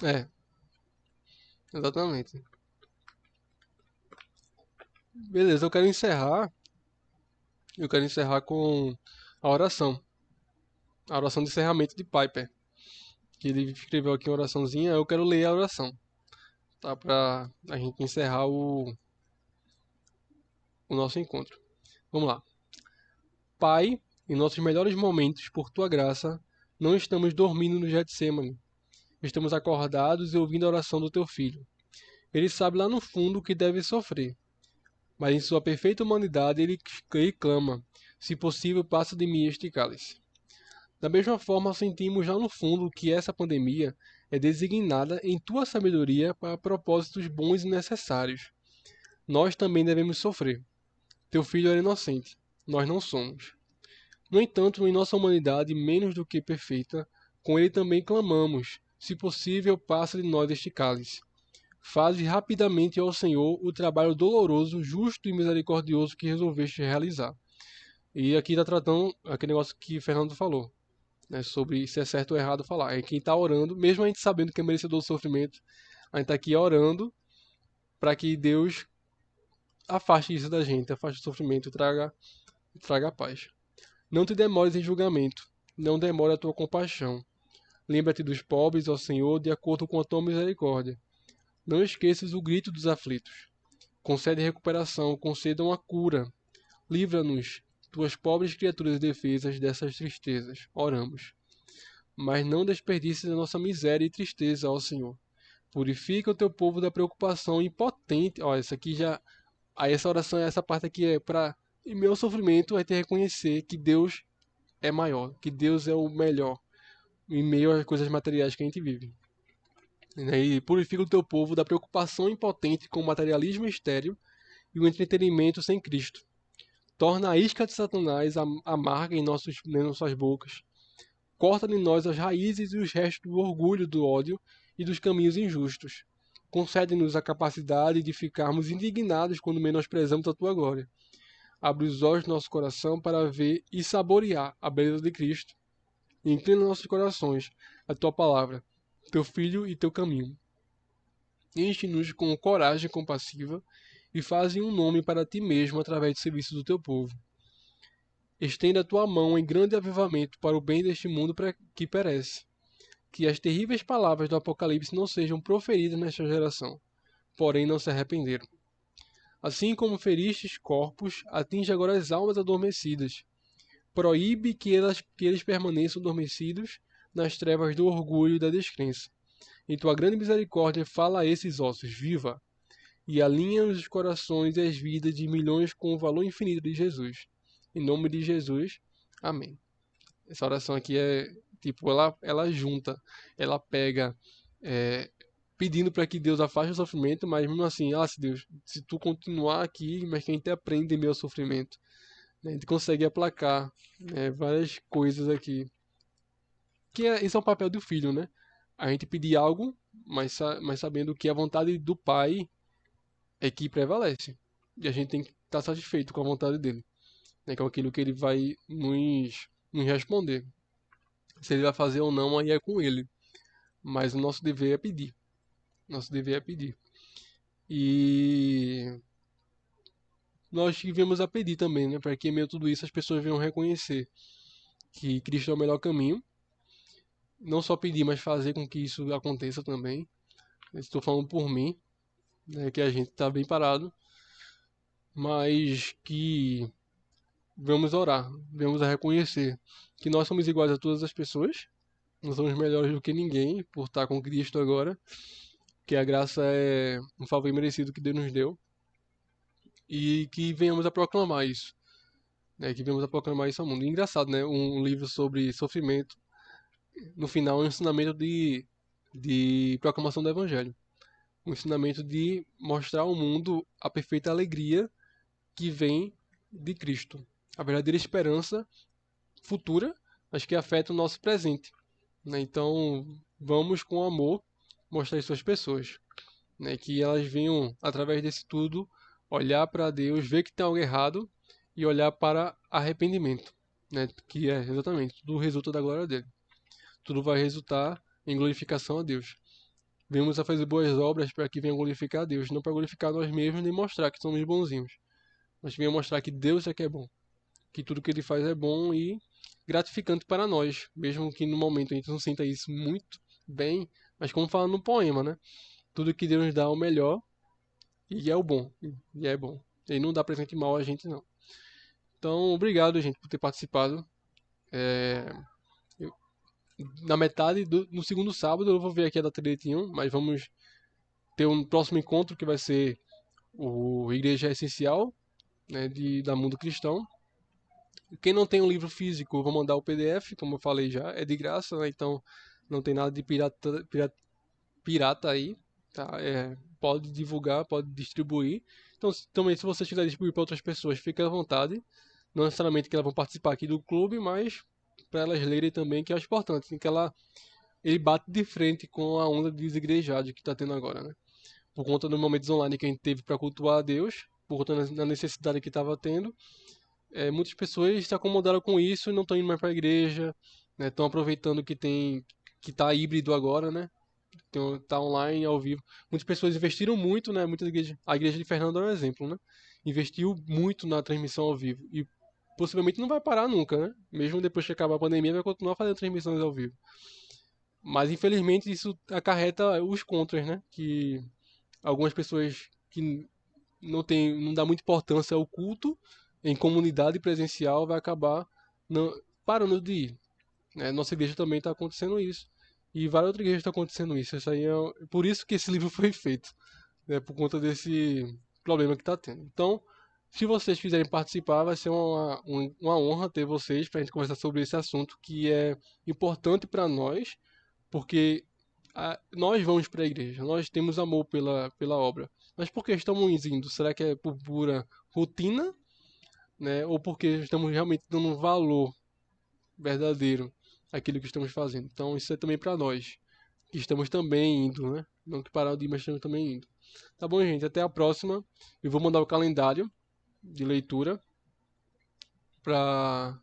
É, exatamente. Beleza, eu quero encerrar com a oração. A oração de encerramento de Piper. Que ele escreveu aqui uma oraçãozinha, eu quero ler a oração. Tá? Pra a gente encerrar o nosso encontro. Vamos lá. Pai, em nossos melhores momentos, por tua graça, não estamos dormindo no Getsemane. Estamos acordados e ouvindo a oração do teu filho. Ele sabe lá no fundo o que deve sofrer, mas em sua perfeita humanidade ele clama: se possível, passa de mim este cálice. Da mesma forma, sentimos já no fundo que essa pandemia é designada em tua sabedoria para propósitos bons e necessários. Nós também devemos sofrer. Teu filho era inocente. Nós não somos. No entanto, em nossa humanidade menos do que perfeita, com ele também clamamos: se possível, passa de nós este cálice. Faze rapidamente ao Senhor o trabalho doloroso, justo e misericordioso que resolveste realizar. E aqui está tratando aquele negócio que Fernando falou, né, sobre se é certo ou errado falar. É quem está orando, mesmo a gente sabendo que é merecedor do sofrimento, a gente está aqui orando para que Deus afaste isso da gente, afaste o sofrimento, traga paz. Não te demores em julgamento, não demore a tua compaixão. Lembra-te dos pobres, ó Senhor, de acordo com a tua misericórdia. Não esqueças o grito dos aflitos. Concede recuperação, conceda uma cura. Livra-nos, tuas pobres criaturas defesas, dessas tristezas. Oramos. Mas não desperdices a nossa miséria e tristeza, ó Senhor. Purifica o teu povo da preocupação impotente. Ó, essa aqui já. Aí essa oração, essa parte aqui é para. Em meu sofrimento é ter reconhecer que Deus é maior, que Deus é o melhor em meio às coisas materiais que a gente vive. Né? E purifica o teu povo da preocupação impotente com o materialismo estéril e o entretenimento sem Cristo. Torna a isca de Satanás amarga em nossas bocas. Corta de nós as raízes e os restos do orgulho, do ódio e dos caminhos injustos. Concede-nos a capacidade de ficarmos indignados quando menosprezamos a tua glória. Abre os olhos do nosso coração para ver e saborear a beleza de Cristo. E inclina nossos corações a tua palavra, teu filho e teu caminho. Enche-nos com coragem compassiva e faze um nome para ti mesmo através do serviço do teu povo. Estenda a tua mão em grande avivamento para o bem deste mundo que perece. Que as terríveis palavras do Apocalipse não sejam proferidas nesta geração, porém não se arrependeram. Assim como feristes corpos, atinge agora as almas adormecidas. Proíbe que eles permaneçam adormecidos nas trevas do orgulho e da descrença. Em tua grande misericórdia, fala a esses ossos, viva, e alinha os corações e as vidas de milhões com o valor infinito de Jesus. Em nome de Jesus, amém. Essa oração aqui é, tipo, ela junta, ela pega, é, pedindo para que Deus afaste o sofrimento, mas mesmo assim, se Deus, se tu continuar aqui, mas que a gente aprende em meio ao sofrimento, né, a gente consegue aplacar, né, várias coisas aqui. Esse é o papel do filho, né? A gente pedir algo, mas sabendo que a vontade do pai é que prevalece. E a gente tem que estar satisfeito com a vontade dele, né? Com aquilo que ele vai nos responder. Se ele vai fazer ou não, aí é com ele. Mas o nosso dever é pedir. Nosso dever é pedir. E nós tivemos a pedir também, né? Para que em meio a tudo isso as pessoas venham reconhecer que Cristo é o melhor caminho. Não só pedir, mas fazer com que isso aconteça também. Estou falando por mim, né? Que a gente está bem parado. Mas que vamos orar, vamos a reconhecer que nós somos iguais a todas as pessoas. Não somos melhores do que ninguém por estar com Cristo agora. Que a graça é um favor merecido que Deus nos deu. E que venhamos a proclamar isso, né? Que venhamos a proclamar isso ao mundo. E engraçado, né? Um livro sobre sofrimento, no final, é um ensinamento de proclamação do Evangelho. Um ensinamento de mostrar ao mundo a perfeita alegria que vem de Cristo. A verdadeira esperança futura, mas que afeta o nosso presente, né? Então, vamos com amor mostrar isso às pessoas, né? Que elas venham, através desse tudo, olhar para Deus, ver que tem algo errado e olhar para arrependimento, né? Que é exatamente, tudo resulta da glória dele. Tudo vai resultar em glorificação a Deus. Venhamos a fazer boas obras para que venham glorificar a Deus, não para glorificar nós mesmos nem mostrar que somos bonzinhos, mas venham mostrar que Deus é que é bom, que tudo que ele faz é bom e gratificante para nós, mesmo que no momento a gente não sinta isso muito bem, mas como fala no poema, né? Tudo que Deus nos dá é o melhor e é o bom, e é bom. E não dá presente mal a gente, não. Então, obrigado, gente, por ter participado. É, eu- Na metade no segundo sábado, eu vou ver aqui a data direitinho, mas vamos ter um próximo encontro que vai ser o Igreja Essencial, né, da Mundo Cristão. Quem não tem um livro físico, eu vou mandar o PDF, como eu falei já, é de graça, né? Então não tem nada de pirata aí, tá? Pode divulgar, pode distribuir. Então, também, se você quiser distribuir para outras pessoas, fique à vontade. Não necessariamente que elas vão participar aqui do clube, mas para elas lerem também, que é importante, assim, que ele bate de frente com a onda de desigrejade que está tendo agora, né? Por conta dos momentos online que a gente teve para cultuar a Deus, por conta da necessidade que estava tendo, muitas pessoas se acomodaram com isso e não estão indo mais para a igreja, né? Estão aproveitando que tá híbrido agora, né? Então, tá online, ao vivo. Muitas pessoas investiram muito, né? A igreja de Fernando é um exemplo, né? Investiu muito na transmissão ao vivo e possivelmente não vai parar nunca, né? Mesmo depois que acabar a pandemia, vai continuar fazendo transmissões ao vivo. Mas infelizmente isso acarreta os contras, né? Que algumas pessoas que não dá muita importância ao culto em comunidade presencial vai acabar não, parando de ir, né? Nossa igreja também está acontecendo isso. E várias outras igrejas estão acontecendo isso. Isso aí por isso que esse livro foi feito, né? Por conta desse problema que está tendo. Então, se vocês quiserem participar, vai ser uma honra ter vocês para a gente conversar sobre esse assunto que é importante para nós, porque nós vamos para a igreja, nós temos amor pela obra. Mas por que estamos indo? Será que é por pura rotina, né? Ou porque estamos realmente dando um valor verdadeiro àquilo que estamos fazendo? Então isso é também para nós, que estamos também indo, né? Não que parar de ir, mas estamos também indo. Tá bom, gente? Até a próxima. Eu vou mandar o calendário de leitura para...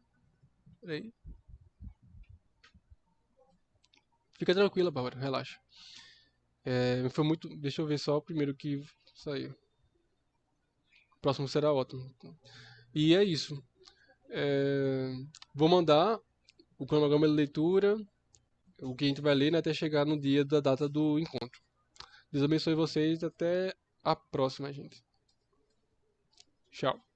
Fica tranquila, Bárbara, relaxa. Foi muito. Deixa eu ver só o primeiro que saiu. O próximo será ótimo. E é isso. Vou mandar o cronograma de leitura, o que a gente vai ler, né, até chegar no dia da data do encontro. Deus abençoe vocês. Até a próxima, gente. Tchau.